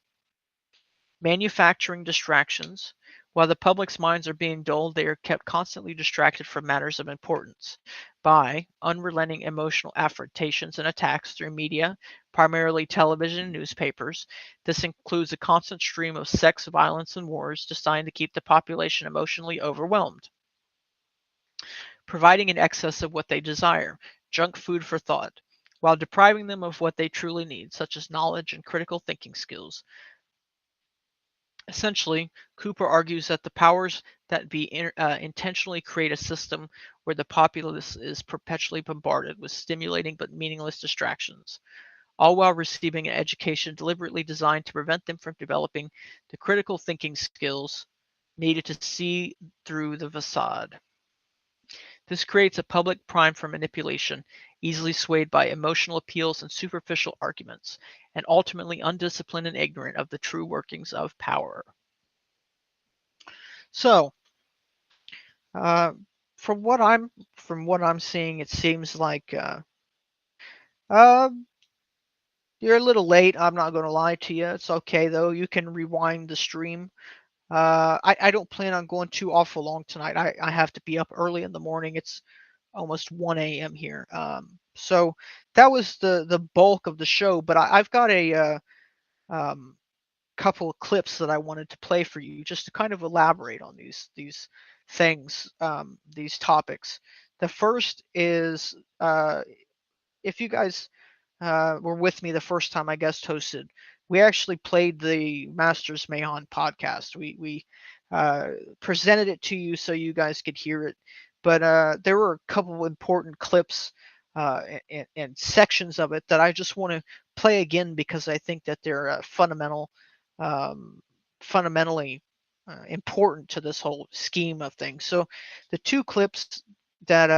manufacturing distractions. While the public's minds are being dulled, they are kept constantly distracted from matters of importance by unrelenting emotional affrontations and attacks through media, primarily television and newspapers. This includes a constant stream of sex, violence, and wars designed to keep the population emotionally overwhelmed. Providing an excess of what they desire, junk food for thought, while depriving them of what they truly need, such as knowledge and critical thinking skills. Essentially, Cooper argues that the powers that be intentionally create a system where the populace is perpetually bombarded with stimulating but meaningless distractions, all while receiving an education deliberately designed to prevent them from developing the critical thinking skills needed to see through the facade. This creates a public primed for manipulation, easily swayed by emotional appeals and superficial arguments, and ultimately undisciplined and ignorant of the true workings of power. So, from what I'm seeing, it seems like uh, you're a little late. I'm not going to lie to you. It's okay though. You can rewind the stream. I don't plan on going too awful long tonight. I have to be up early in the morning. It's almost 1 a.m. here. So that was the bulk of the show. But I've got a couple of clips that I wanted to play for you just to kind of elaborate on these things, these topics. The first is if you guys were with me the first time I guest hosted, we actually played the Masters Mahon podcast. We presented it to you so you guys could hear it, but there were a couple of important clips and sections of it that I just want to play again because I think that they're fundamentally important to this whole scheme of things. So the two clips that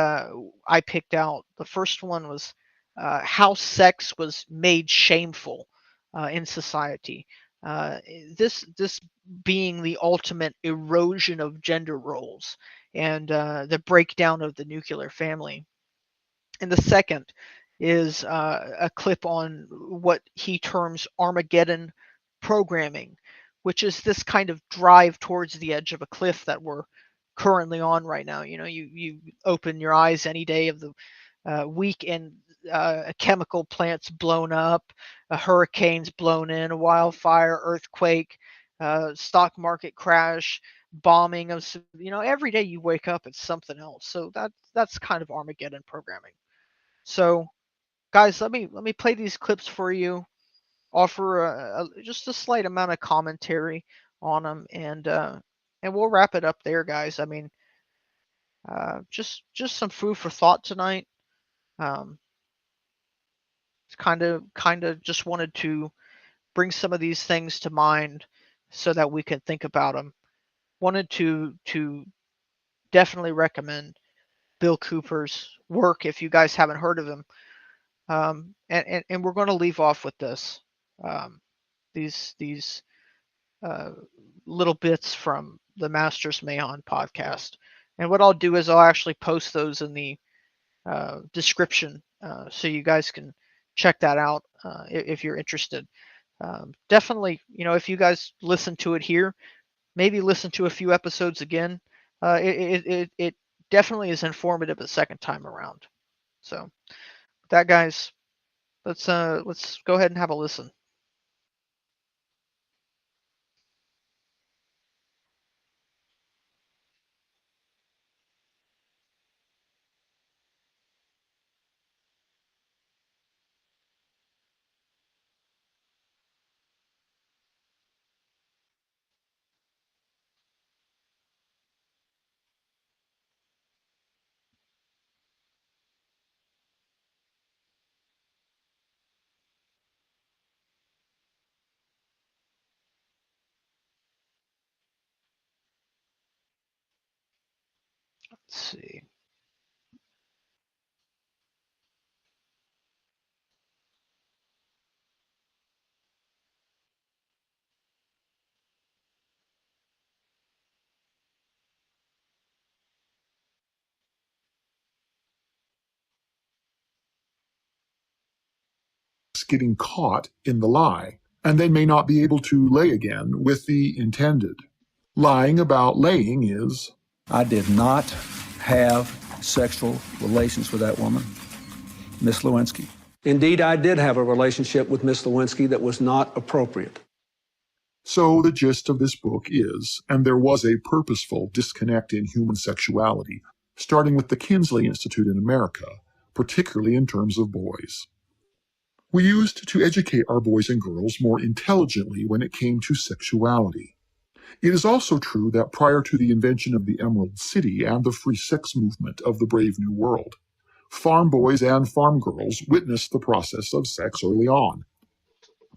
I picked out, the first one was how sex was made shameful in society. This being the ultimate erosion of gender roles and the breakdown of the nuclear family. And the second is a clip on what he terms Armageddon programming, which is this kind of drive towards the edge of a cliff that we're currently on right now. You open your eyes any day of the week and a chemical plant's blown up, a hurricane's blown in, a wildfire, earthquake, stock market crash, bombing of, every day you wake up it's something else. So that's kind of Armageddon programming. So guys, let me play these clips for you, offer just a slight amount of commentary on them, and we'll wrap it up there, guys. I mean, just some food for thought tonight. Kind of just wanted to bring some of these things to mind so that we can think about them. Wanted to definitely recommend Bill Cooper's work if you guys haven't heard of him. And we're going to leave off with this. These little bits from the Masters Mayhem podcast. And what I'll do is I'll actually post those in the description so you guys can check that out if you're interested. Definitely, if you guys listen to it here, maybe listen to a few episodes again. It definitely is informative the second time around. So with that, guys, let's go ahead and have a listen. Let's see. Getting caught in the lie, and they may not be able to lay again with the intended. Lying about laying is, I did not have sexual relations with that woman, Miss Lewinsky. Indeed, I did have a relationship with Miss Lewinsky that was not appropriate. So the gist of this book is, and there was a purposeful disconnect in human sexuality, starting with the Kinsley Institute in America, particularly in terms of boys. We used to educate our boys and girls more intelligently when it came to sexuality. It is also true that prior to the invention of the Emerald City and the free sex movement of the Brave New World, farm boys and farm girls witnessed the process of sex early on.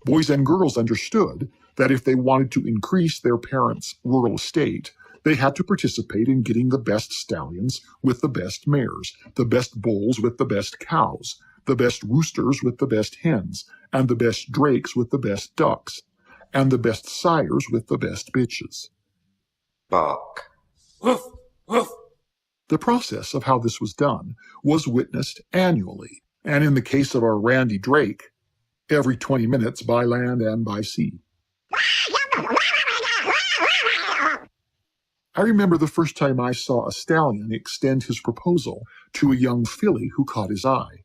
Boys and girls understood that if they wanted to increase their parents' rural estate, they had to participate in getting the best stallions with the best mares, the best bulls with the best cows, the best roosters with the best hens, and the best drakes with the best ducks, and the best sires with the best bitches. Bark. Woof, woof. The process of how this was done was witnessed annually, and in the case of our Randy Drake, every 20 minutes by land and by sea. I remember the first time I saw a stallion extend his proposal to a young filly who caught his eye.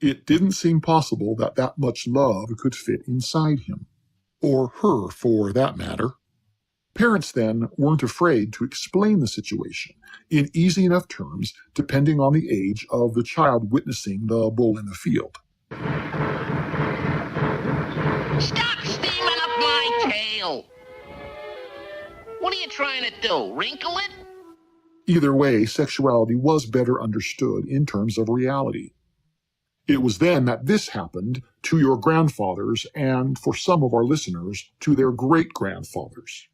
It didn't seem possible that that much love could fit inside him, or her for that matter. Parents then weren't afraid to explain the situation in easy enough terms depending on the age of the child witnessing the bull in the field. Stop steaming up my tail! What are you trying to do, wrinkle it? Either way, sexuality was better understood in terms of reality. It was then that this happened to your grandfathers and, for some of our listeners, to their great-grandfathers.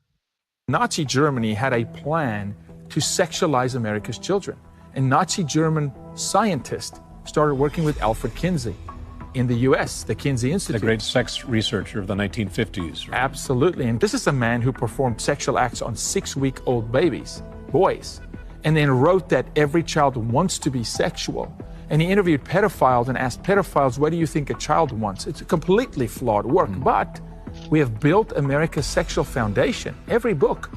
Nazi Germany had a plan to sexualize America's children. And Nazi German scientists started working with Alfred Kinsey in the U.S., the Kinsey Institute. The great sex researcher of the 1950s. Right? Absolutely. And this is a man who performed sexual acts on 6-week-old babies, boys, and then wrote that every child wants to be sexual. And he interviewed pedophiles and asked pedophiles, what do you think a child wants? It's a completely flawed work, but we have built America's sexual foundation. Every book,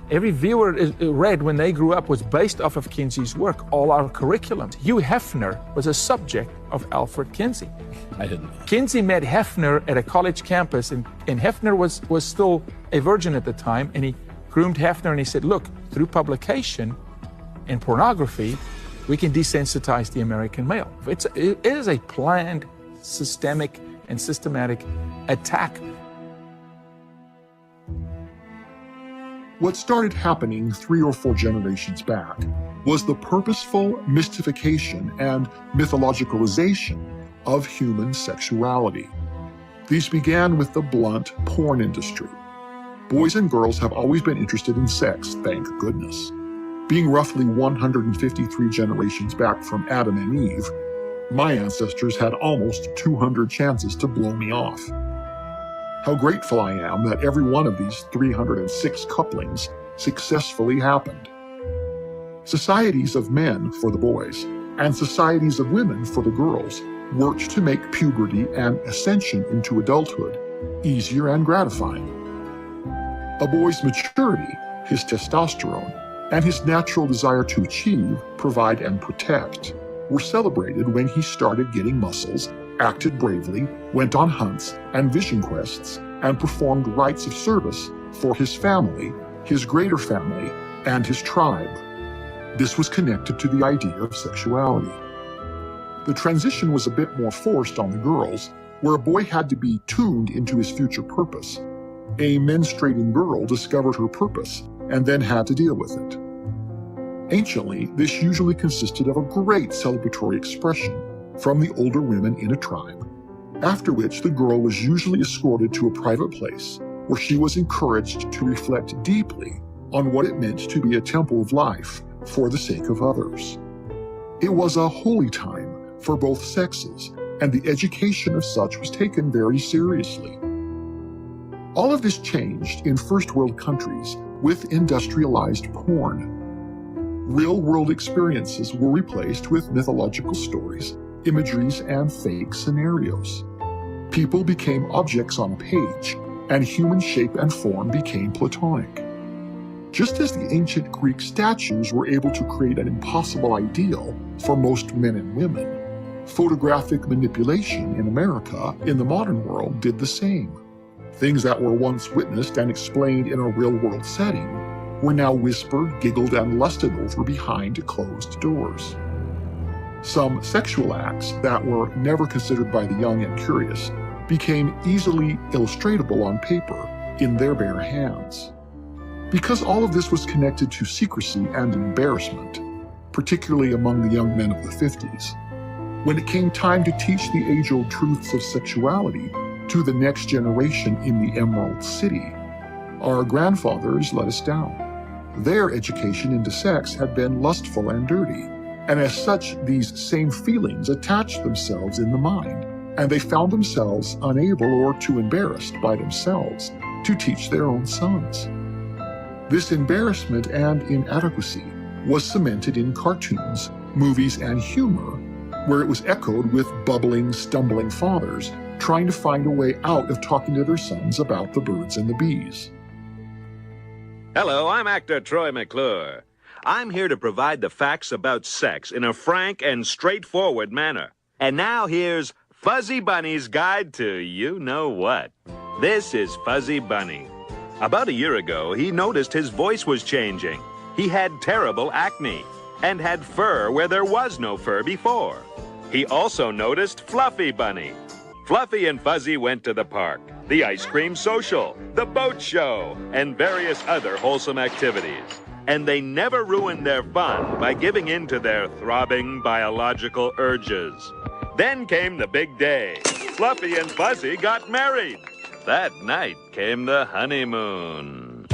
every viewer read when they grew up was based off of Kinsey's work, all our curriculums. Hugh Hefner was a subject of Alfred Kinsey. I didn't know. Kinsey met Hefner at a college campus, and Hefner was still a virgin at the time, and he groomed Hefner, and he said, look, through publication and pornography, we can desensitize the American male. It is a planned, systemic, and systematic attack. What started happening 3 or 4 generations back was the purposeful mystification and mythologicalization of human sexuality. These began with the blunt porn industry. Boys and girls have always been interested in sex, thank goodness. Being roughly 153 generations back from Adam and Eve, my ancestors had almost 200 chances to blow me off. How grateful I am that every one of these 306 couplings successfully happened. Societies of men for the boys and societies of women for the girls worked to make puberty and ascension into adulthood easier and gratifying. A boy's maturity, his testosterone, and his natural desire to achieve, provide, and protect were celebrated when he started getting muscles, acted bravely, went on hunts and vision quests, and performed rites of service for his family, his greater family, and his tribe. This was connected to the idea of sexuality. The transition was a bit more forced on the girls, where a boy had to be tuned into his future purpose. A menstruating girl discovered her purpose and then had to deal with it. Anciently, this usually consisted of a great celebratory expression from the older women in a tribe, after which the girl was usually escorted to a private place where she was encouraged to reflect deeply on what it meant to be a temple of life for the sake of others. It was a holy time for both sexes, and the education of such was taken very seriously. All of this changed in first world countries with industrialized porn. Real-world experiences were replaced with mythological stories, imageries, and fake scenarios. People became objects on a page, and human shape and form became platonic. Just as the ancient Greek statues were able to create an impossible ideal for most men and women, photographic manipulation in America in the modern world did the same. Things that were once witnessed and explained in a real-world setting were now whispered, giggled, and lusted over behind closed doors. Some sexual acts that were never considered by the young and curious became easily illustratable on paper in their bare hands. Because all of this was connected to secrecy and embarrassment, particularly among the young men of the 50s, when it came time to teach the age-old truths of sexuality to the next generation in the Emerald City, our grandfathers let us down. Their education into sex had been lustful and dirty, and as such, these same feelings attached themselves in the mind, and they found themselves unable or too embarrassed by themselves to teach their own sons. This embarrassment and inadequacy was cemented in cartoons, movies, and humor, where it was echoed with bubbling, stumbling fathers trying to find a way out of talking to their sons about the birds and the bees. Hello, I'm actor Troy McClure. I'm here to provide the facts about sex in a frank and straightforward manner. And now here's Fuzzy Bunny's Guide to You-Know-What. This is Fuzzy Bunny. About a year ago, he noticed his voice was changing. He had terrible acne and had fur where there was no fur before. He also noticed Fluffy Bunny. Fluffy and Fuzzy went to the park, the ice cream social, the boat show, and various other wholesome activities. And they never ruined their fun by giving in to their throbbing biological urges. Then came the big day. Fluffy and Fuzzy got married. That night came the honeymoon.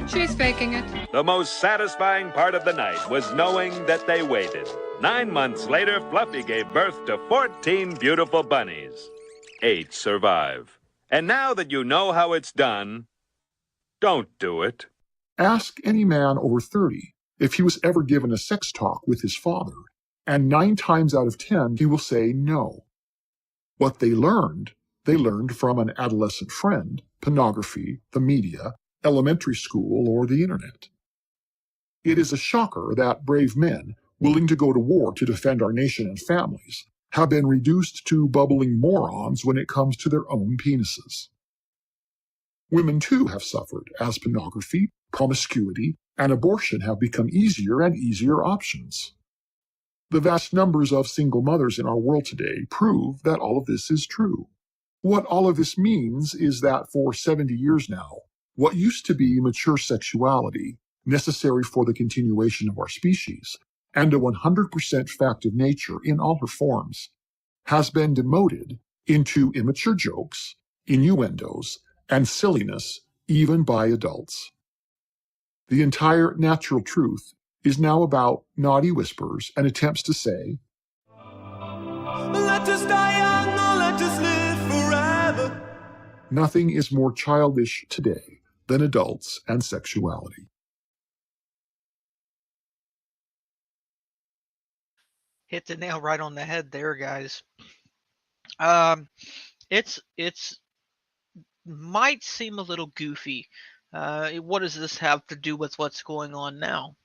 She's faking it. The most satisfying part of the night was knowing that they waited. 9 months later, Fluffy gave birth to 14 beautiful bunnies. 8 survive. And now that you know how it's done, don't do it. Ask any man over 30 if he was ever given a sex talk with his father, and 9 times out of 10 he will say no. What they learned from an adolescent friend, pornography, the media, elementary school, or the internet. It is a shocker that brave men, willing to go to war to defend our nation and families, have been reduced to bubbling morons when it comes to their own penises. Women too have suffered as pornography, promiscuity, and abortion have become easier and easier options. The vast numbers of single mothers in our world today prove that all of this is true. What all of this means is that for 70 years now, what used to be mature sexuality, necessary for the continuation of our species, and a 100% fact of nature in all her forms, has been demoted into immature jokes, innuendos, and silliness even by adults. The entire natural truth is now about naughty whispers and attempts to say, "Let us die young or let us live forever." Nothing is more childish today than adults and sexuality. Hit the nail right on the head there, guys. It's might seem a little goofy. What does this have to do with what's going on now?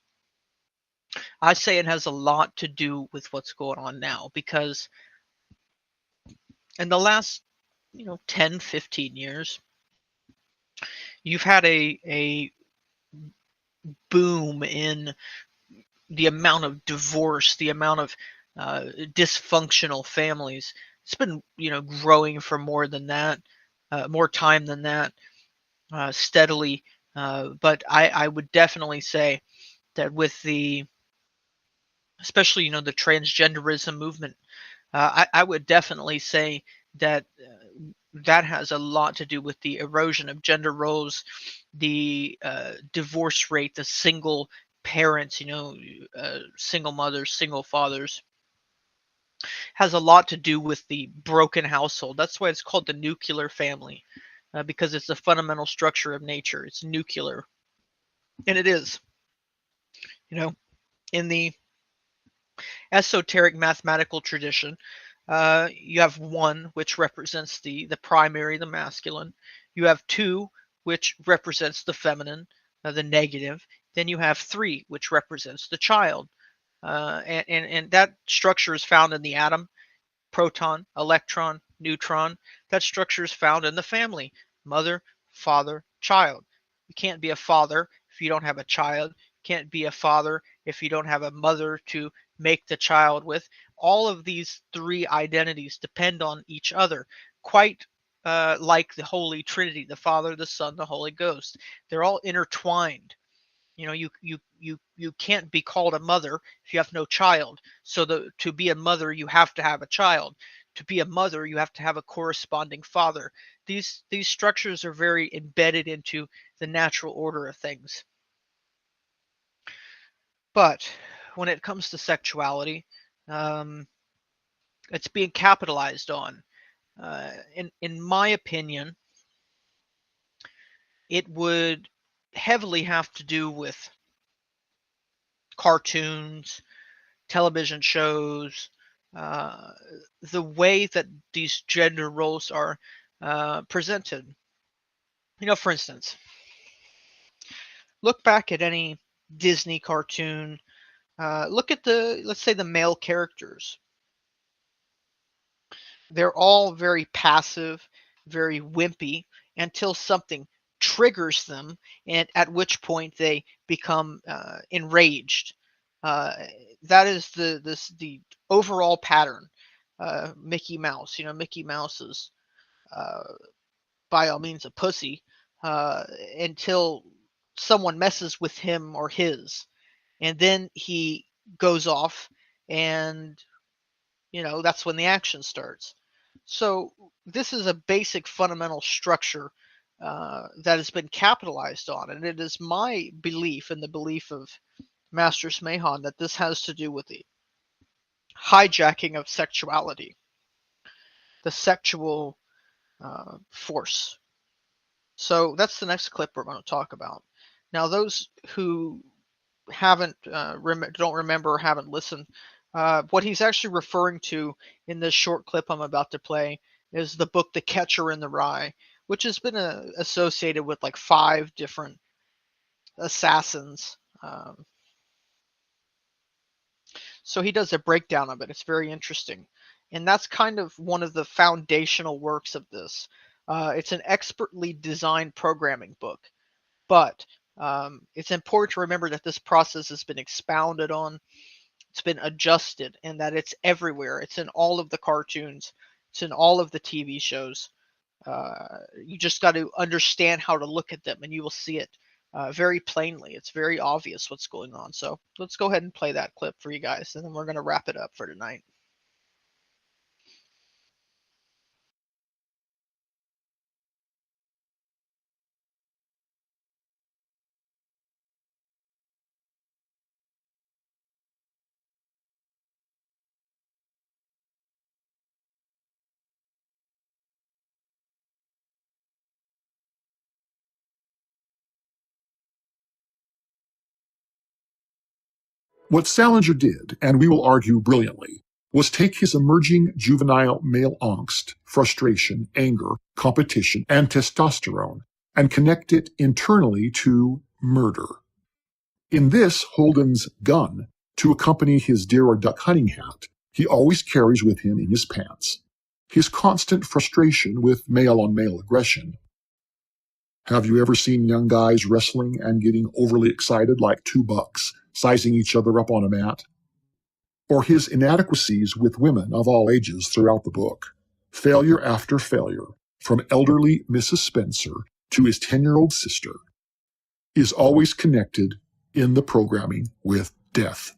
I say it has a lot to do with what's going on now, because in the last 10, 15 years, you've had a boom in the amount of divorce, the amount of dysfunctional families. It's been growing for more than that, more time than that, steadily. But I would definitely say that with especially the transgenderism movement, I would definitely say that that has a lot to do with the erosion of gender roles, the divorce rate, the single parents, single mothers, single fathers, has a lot to do with the broken household. That's why it's called the nuclear family, because it's the fundamental structure of nature. It's nuclear, and it is. In the esoteric mathematical tradition, you have 1, which represents the primary, the masculine. You have 2, which represents the feminine, the negative. Then you have 3, which represents the child. And that structure is found in the atom: proton, electron, neutron. That structure is found in the family: mother, father, child. You can't be a father if you don't have a child. You can't be a father if you don't have a mother to make the child with. All of these 3 identities depend on each other, quite like the Holy Trinity: the Father, the Son, the Holy Ghost. They're all intertwined. You can't be called a mother if you have no child. So to be a mother, you have to have a child. To be a mother, you have to have a corresponding father. These structures are very embedded into the natural order of things. But when it comes to sexuality, it's being capitalized on. In my opinion, it would heavily have to do with cartoons, television shows, the way that these gender roles are presented. For instance, look back at any Disney cartoon. Look at let's say the male characters. They're all very passive, very wimpy, until something triggers them, and at which point they become enraged. That is the overall pattern. Mickey Mouse, Mickey Mouse is by all means a pussy until someone messes with him or his, and then he goes off, and that's when the action starts. So this is a basic fundamental structure that has been capitalized on, and it is my belief and the belief of Master Smehan that this has to do with the hijacking of sexuality, the sexual force. So that's the next clip we're going to talk about. Now, those who don't remember or haven't listened, what he's actually referring to in this short clip I'm about to play is the book The Catcher in the Rye, which has been associated with like 5 different assassins. So he does a breakdown of it. It's very interesting. And that's kind of one of the foundational works of this. It's an expertly designed programming book, but it's important to remember that this process has been expounded on, it's been adjusted, and that it's everywhere. It's in all of the cartoons, it's in all of the TV shows. You just got to understand how to look at them, and you will see it very plainly. It's very obvious what's going on. So let's go ahead and play that clip for you guys, and then we're going to wrap it up for tonight. What Salinger did, and we will argue brilliantly, was take his emerging juvenile male angst, frustration, anger, competition, and testosterone, and connect it internally to murder. In this, Holden's gun, to accompany his deer or duck hunting hat, he always carries with him in his pants. His constant frustration with male-on-male aggression. Have you ever seen young guys wrestling and getting overly excited like 2 bucks, sizing each other up on a mat? Or his inadequacies with women of all ages throughout the book. Failure after failure, from elderly Mrs. Spencer to his 10-year-old sister, is always connected in the programming with death.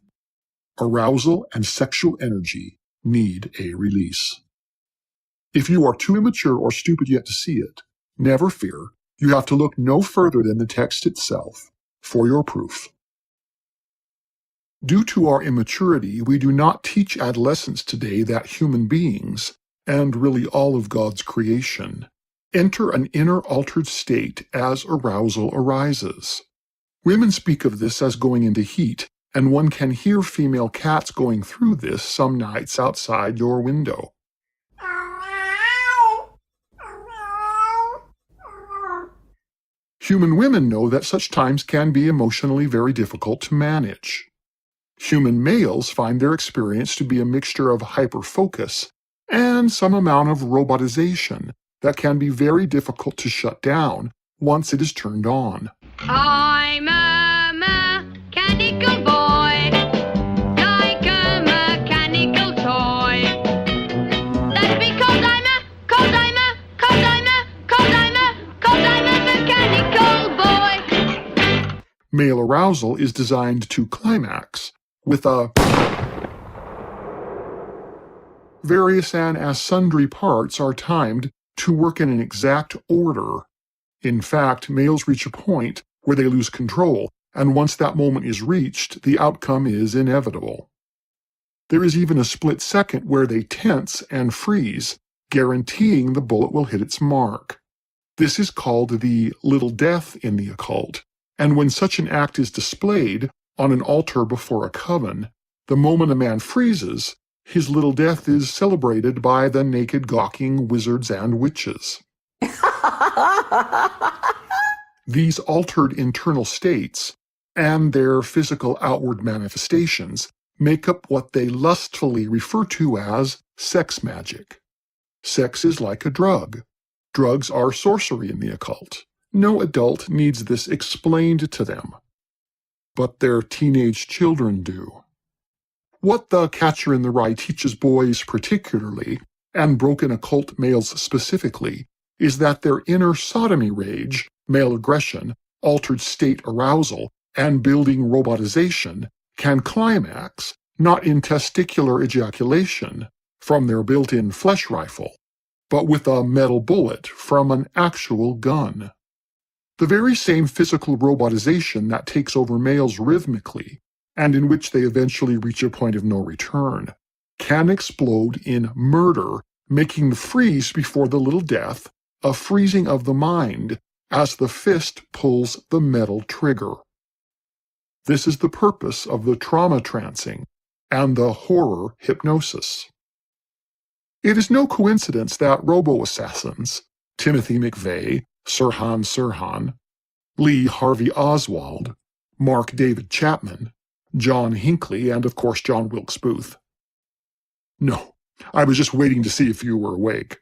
Arousal and sexual energy need a release. If you are too immature or stupid yet to see it, never fear. You have to look no further than the text itself for your proof. Due to our immaturity, we do not teach adolescents today that human beings, and really all of God's creation, enter an inner altered state as arousal arises. Women speak of this as going into heat, and one can hear female cats going through this some nights outside your window. Human women know that such times can be emotionally very difficult to manage. Human males find their experience to be a mixture of hyperfocus and some amount of robotization that can be very difficult to shut down once it is turned on. I'm a mechanical boy, like a mechanical toy. That's because I'm a mechanical boy. Male arousal is designed to climax with a various and as sundry parts are timed to work in an exact order. In fact, males reach a point where they lose control, and once that moment is reached, the outcome is inevitable. There is even a split second where they tense and freeze, guaranteeing the bullet will hit its mark. This is called the little death in the occult, and when such an act is displayed on an altar before a coven, the moment a man freezes, his little death is celebrated by the naked gawking wizards and witches. These altered internal states and their physical outward manifestations make up what they lustfully refer to as sex magic. Sex is like a drug. Drugs are sorcery in the occult. No adult needs this explained to them, but their teenage children do. What The Catcher in the Rye teaches boys particularly, and broken occult males specifically, is that their inner sodomy rage, male aggression, altered state arousal, and building robotization can climax not in testicular ejaculation from their built-in flesh rifle, but with a metal bullet from an actual gun. The very same physical robotization that takes over males rhythmically, and in which they eventually reach a point of no return, can explode in murder, making the freeze before the little death a freezing of the mind as the fist pulls the metal trigger. This is the purpose of the trauma trancing and the horror hypnosis. It is no coincidence that robo-assassins, Timothy McVeigh, Sirhan Sirhan, Lee Harvey Oswald, Mark David Chapman, John Hinckley, and of course John Wilkes Booth. No, I was just waiting to see if you were awake.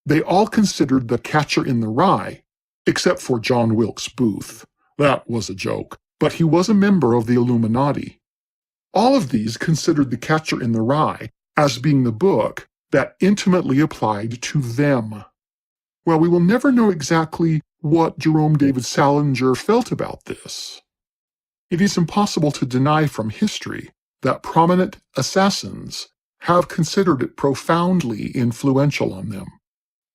They all considered the catcher in the rye, except for John Wilkes Booth. That was a joke, but he was a member of the Illuminati. All of these considered The Catcher in the Rye as being the book that intimately applied to them. Well, we will never know exactly what Jerome David Salinger felt about this. It is impossible to deny from history that prominent assassins have considered it profoundly influential on them.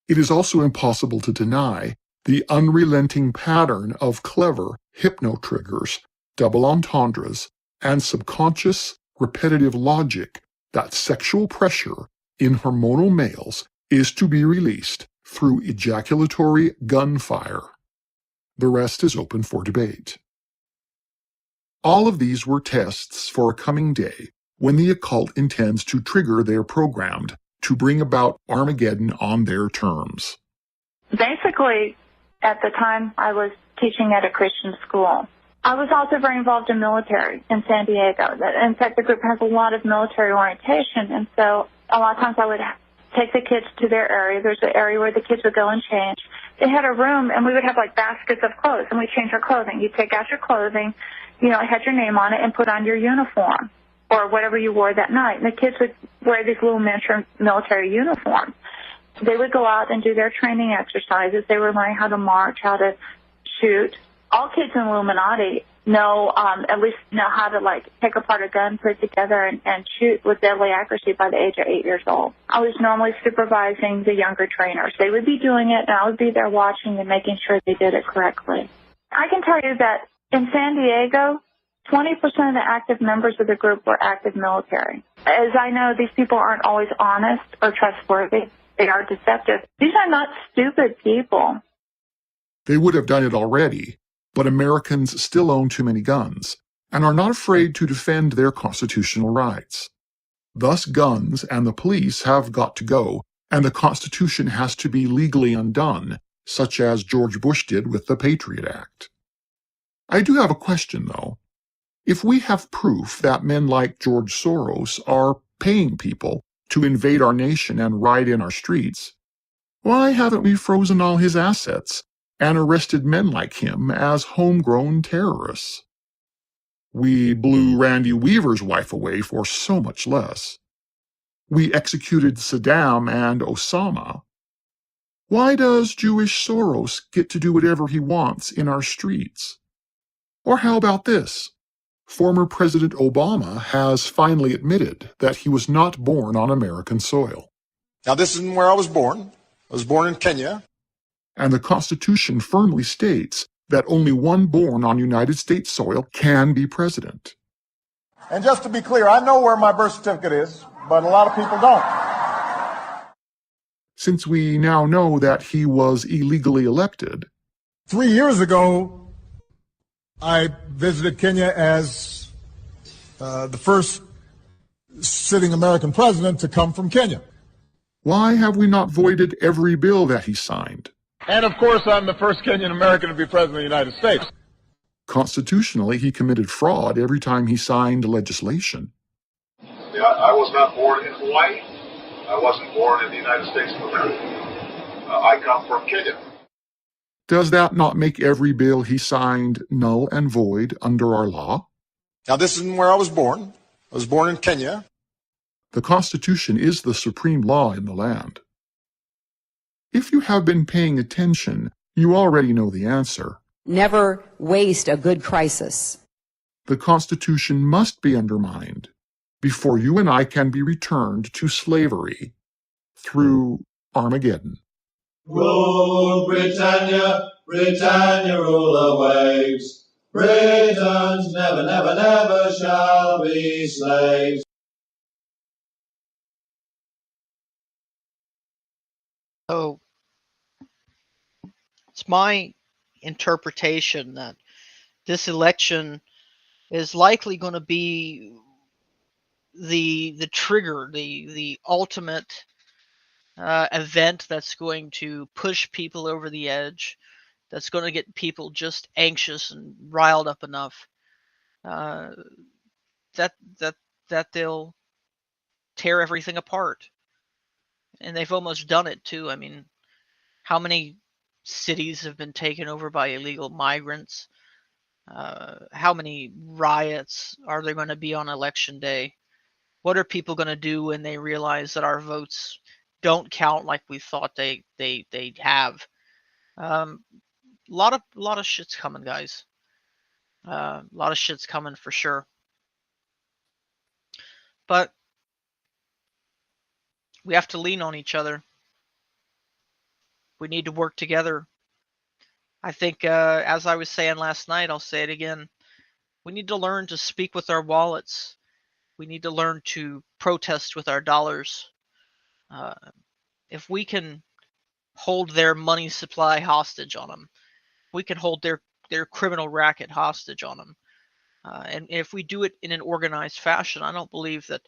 It is also impossible to deny the unrelenting pattern of clever hypno-triggers, double entendres, and subconscious repetitive logic that sexual pressure in hormonal males is to be released through ejaculatory gunfire. The rest is open for debate. All of these were tests for a coming day when the occult intends to trigger their programmed to bring about Armageddon on their terms. Basically, at the time, I was teaching at a Christian school. I was also very involved in military in San Diego. In fact, the group has a lot of military orientation, and so a lot of times I would take the kids to their area. There's an area where the kids would go and change. They had a room, and we would have like baskets of clothes, and we'd change our clothing. You'd take out your clothing, it had your name on it, and put on your uniform or whatever you wore that night. And the kids would wear these little miniature military uniforms. They would go out and do their training exercises. They were learning how to march, how to shoot. All kids in Illuminati know, at least know how to take apart a gun, put it together, and shoot with deadly accuracy by the age of 8 years old. I was normally supervising the younger trainers. They would be doing it, and I would be there watching and making sure they did it correctly. I can tell you that in San Diego, 20% of the active members of the group were active military. As I know, these people aren't always honest or trustworthy. They are deceptive. These are not stupid people. They would have done it already, but Americans still own too many guns and are not afraid to defend their constitutional rights. Thus, guns and the police have got to go, and the Constitution has to be legally undone, such as George Bush did with the Patriot Act. I do have a question, though. If we have proof that men like George Soros are paying people to invade our nation and riot in our streets, why haven't we frozen all his assets and arrested men like him as homegrown terrorists? We blew Randy Weaver's wife away for so much less. We executed Saddam and Osama. Why does Jewish Soros get to do whatever he wants in our streets? Or how about this? Former President Obama has finally admitted that he was not born on American soil. Now, this isn't where I was born. I was born in Kenya. And the Constitution firmly states that only one born on United States soil can be president. And just to be clear, I know where my birth certificate is, but a lot of people don't. Since we now know that he was illegally elected. 3 years ago, I visited Kenya as the first sitting American president to come from Kenya. Why have we not voided every bill that he signed? And of course, I'm the first Kenyan American to be president of the United States. Constitutionally, he committed fraud every time he signed legislation. Yeah, I was not born in Hawaii. I wasn't born in the United States of America. I come from Kenya. Does that not make every bill he signed null and void under our law? Now, this isn't where I was born. I was born in Kenya. The Constitution is the supreme law in the land. If you have been paying attention, you already know the answer. Never waste a good crisis. The Constitution must be undermined before you and I can be returned to slavery through Armageddon. Rule Britannia, Britannia, rule the waves. Britons never, never, never shall be slaves. So, it's my interpretation that this election is likely going to be the trigger, the ultimate event that's going to push people over the edge, that's going to get people just anxious and riled up enough uh, that that that they'll tear everything apart. And they've almost done it too. I mean, how many cities have been taken over by illegal migrants? How many riots are there going to be on election day? What are people going to do when they realize that our votes don't count like we thought they have? A lot of shit's coming, guys. A lot of shit's coming for sure. But we have to lean on each other. We need to work together. I think, as I was saying last night, I'll say it again. We need to learn to speak with our wallets. We need to learn to protest with our dollars. Uh, if we can hold their money supply hostage on them, we can hold their criminal racket hostage on them. And if we do it in an organized fashion, I don't believe that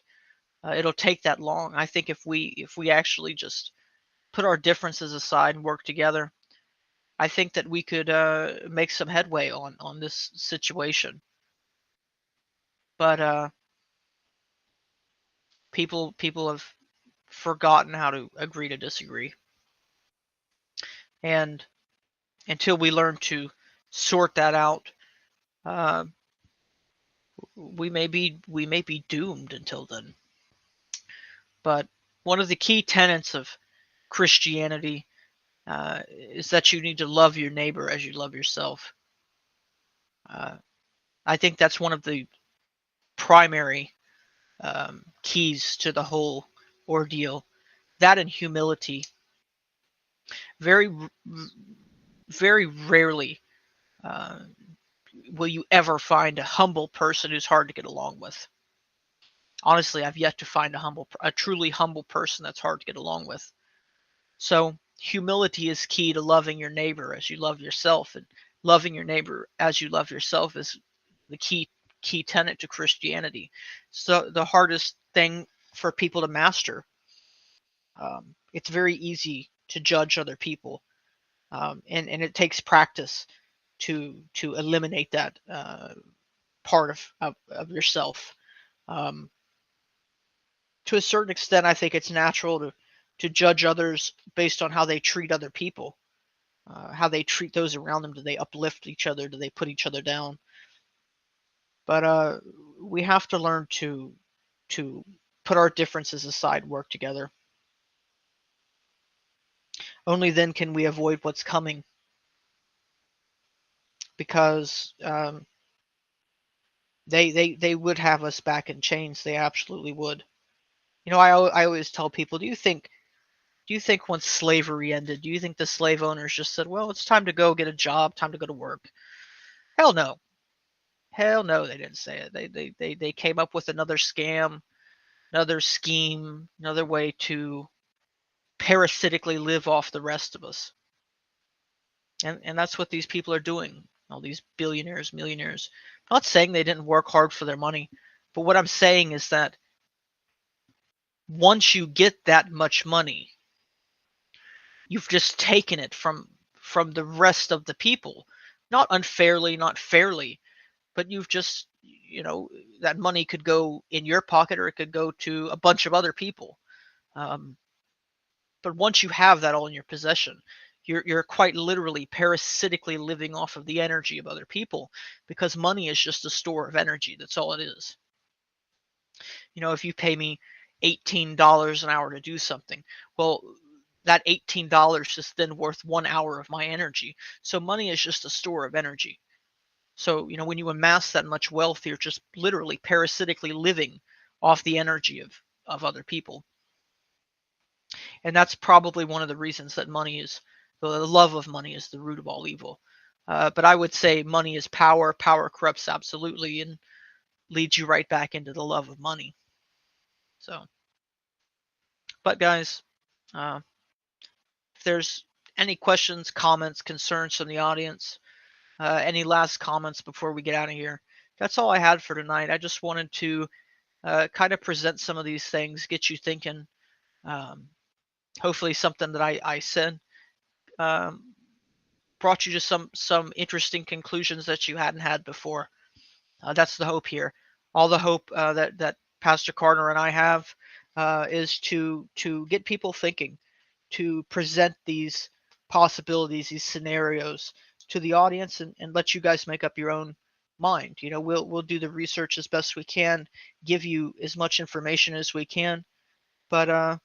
it'll take that long. I think if we actually just put our differences aside and work together, I think that we could make some headway on this situation. But people have forgotten how to agree to disagree, and until we learn to sort that out, uh, we may be doomed until then. But one of the key tenets of Christianity is that you need to love your neighbor as you love yourself. I think that's one of the primary keys to the whole ordeal. That and humility. Very, very rarely will you ever find a humble person who's hard to get along with. Honestly, I've yet to find a truly humble person that's hard to get along with. So humility is key to loving your neighbor as you love yourself, and loving your neighbor as you love yourself is the key tenet to Christianity. So the hardest thing for people to master. It's very easy to judge other people, and it takes practice to eliminate that part of yourself. Um, to a certain extent, I think it's natural to judge others based on how they treat other people, how they treat those around them. Do they uplift each other? Do they put each other down? But we have to learn to put our differences aside, work together. Only then can we avoid what's coming, because they would have us back in chains. They absolutely would. You know, I always tell people, do you think once slavery ended, do you think the slave owners just said, well, it's time to go get a job, time to go to work? Hell no. Hell no, they didn't say it. They came up with another scam, another scheme, another way to parasitically live off the rest of us. And that's what these people are doing. All these billionaires, millionaires. I'm not saying they didn't work hard for their money, but what I'm saying is that once you get that much money, you've just taken it from the rest of the people. Not unfairly, not fairly, but you've just, that money could go in your pocket or it could go to a bunch of other people. But once you have that all in your possession, you're quite literally parasitically living off of the energy of other people, because money is just a store of energy. That's all it is. If you pay me $18 an hour to do something, well, that $18 is then worth 1 hour of my energy. So money is just a store of energy. So, when you amass that much wealth, you're just literally parasitically living off the energy of other people. And that's probably one of the reasons that the love of money is the root of all evil. But I would say money is power. Power corrupts absolutely and leads you right back into the love of money. So, but guys, if there's any questions, comments, concerns from the audience, any last comments before we get out of here, that's all I had for tonight. I just wanted to kind of present some of these things, get you thinking. Hopefully something that I said brought you to some interesting conclusions that you hadn't had before. That's the hope here. All the hope that Pastor Carner and I have is to get people thinking, to present these possibilities, these scenarios to the audience, and let you guys make up your own mind. We'll do the research as best we can, give you as much information as we can, but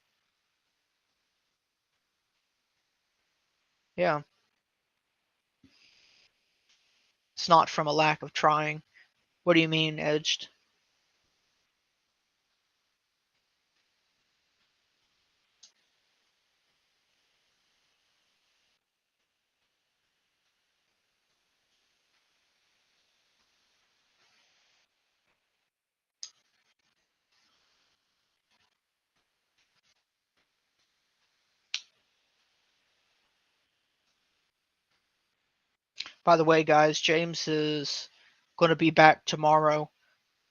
yeah, it's not from a lack of trying. What do you mean, edged? By the way, guys, James is going to be back tomorrow.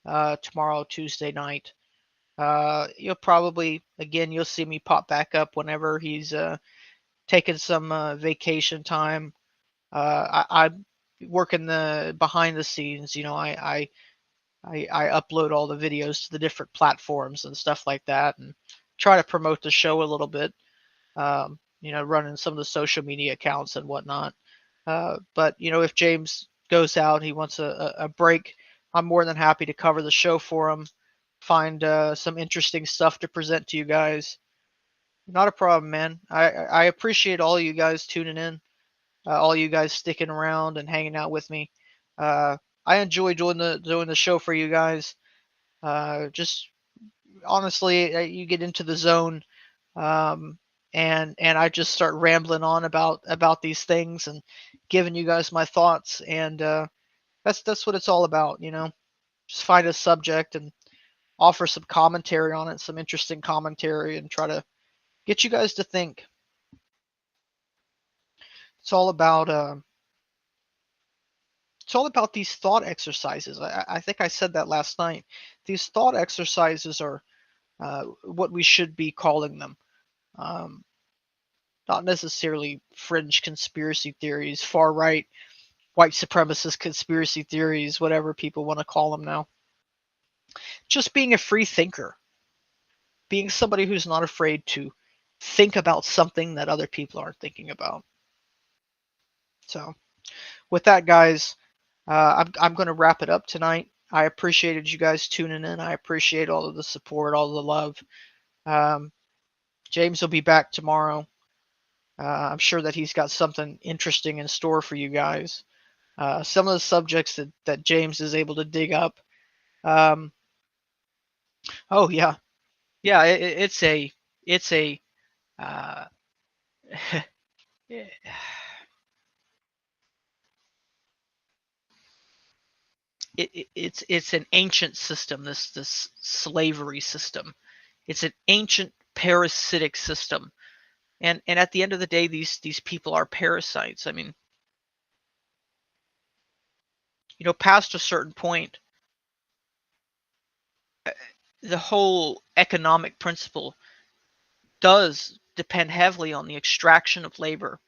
Tomorrow, Tuesday night. You'll probably, again, you'll see me pop back up whenever he's taking some vacation time. I work in the behind the scenes. I upload all the videos to the different platforms and stuff like that, and try to promote the show a little bit. Running some of the social media accounts and whatnot. But if James goes out, he wants a break, I'm more than happy to cover the show for him. Find some interesting stuff to present to you guys. Not a problem, man. I appreciate all you guys tuning in, all you guys sticking around and hanging out with me. I enjoy doing the show for you guys. Just honestly, you get into the zone, and I just start rambling on about these things and giving you guys my thoughts, and that's what it's all about. Just find a subject and offer some commentary on it, some interesting commentary, and try to get you guys to think. It's all about these thought exercises. I think I said that last night. These thought exercises are what we should be calling them. Not necessarily fringe conspiracy theories, far right, white supremacist conspiracy theories, whatever people want to call them now. Just being a free thinker, being somebody who's not afraid to think about something that other people aren't thinking about. So, with that, guys, I'm going to wrap it up tonight. I appreciated you guys tuning in. I appreciate all of the support, all of the love. James will be back tomorrow. I'm sure that he's got something interesting in store for you guys. Some of the subjects that James is able to dig up. Oh yeah, it's a it's an ancient system. This slavery system. It's an ancient parasitic system. And at the end of the day, these people are parasites. I mean, past a certain point, the whole economic principle does depend heavily on the extraction of labor,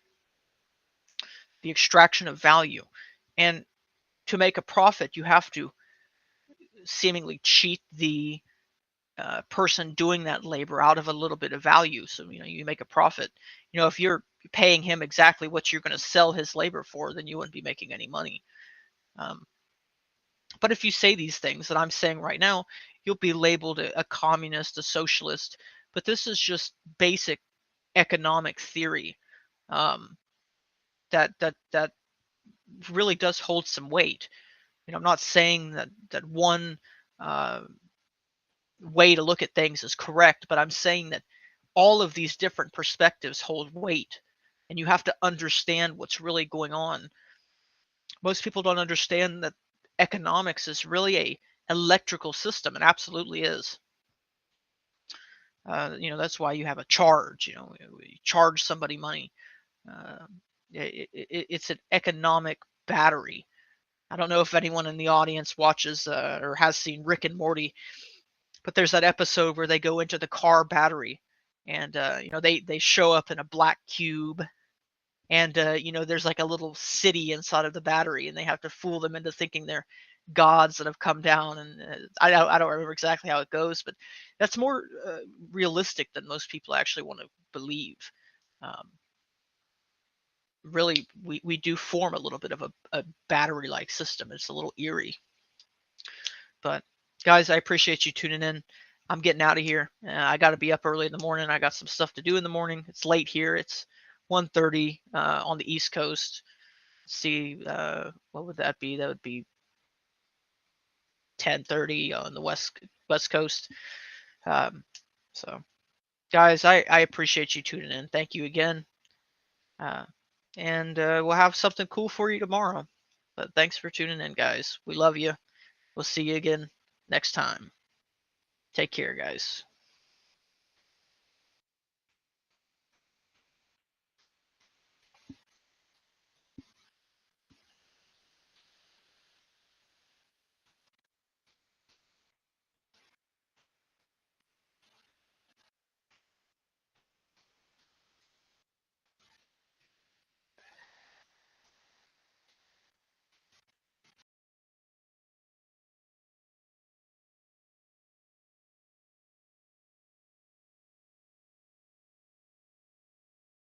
the extraction of value. And to make a profit, you have to seemingly cheat the person doing that labor out of a little bit of value. So, you make a profit. If you're paying him exactly what you're going to sell his labor for, then you wouldn't be making any money. But if you say these things that I'm saying right now, you'll be labeled a communist, a socialist. But this is just basic economic theory that really does hold some weight. I'm not saying that one way to look at things is correct, but I'm saying that all of these different perspectives hold weight, and you have to understand what's really going on. Most people don't understand that economics is really a electrical system. It absolutely is. That's why you have a charge. You charge somebody money. It's an economic battery. I don't know if anyone in the audience watches or has seen Rick and Morty, but there's that episode where they go into the car battery, and they show up in a black cube, and there's like a little city inside of the battery, and they have to fool them into thinking they're gods that have come down. And I don't remember exactly how it goes, but that's more realistic than most people actually want to believe. Really, we do form a little bit of a battery-like system. It's a little eerie. But guys, I appreciate you tuning in. I'm getting out of here. I got to be up early in the morning. I got some stuff to do in the morning. It's late here. It's 1:30 on the East Coast. Let's see, what would that be? That would be 10:30 on the West Coast. So, guys, I appreciate you tuning in. Thank you again. And we'll have something cool for you tomorrow. But thanks for tuning in, guys. We love you. We'll see you again next time. Take care, guys.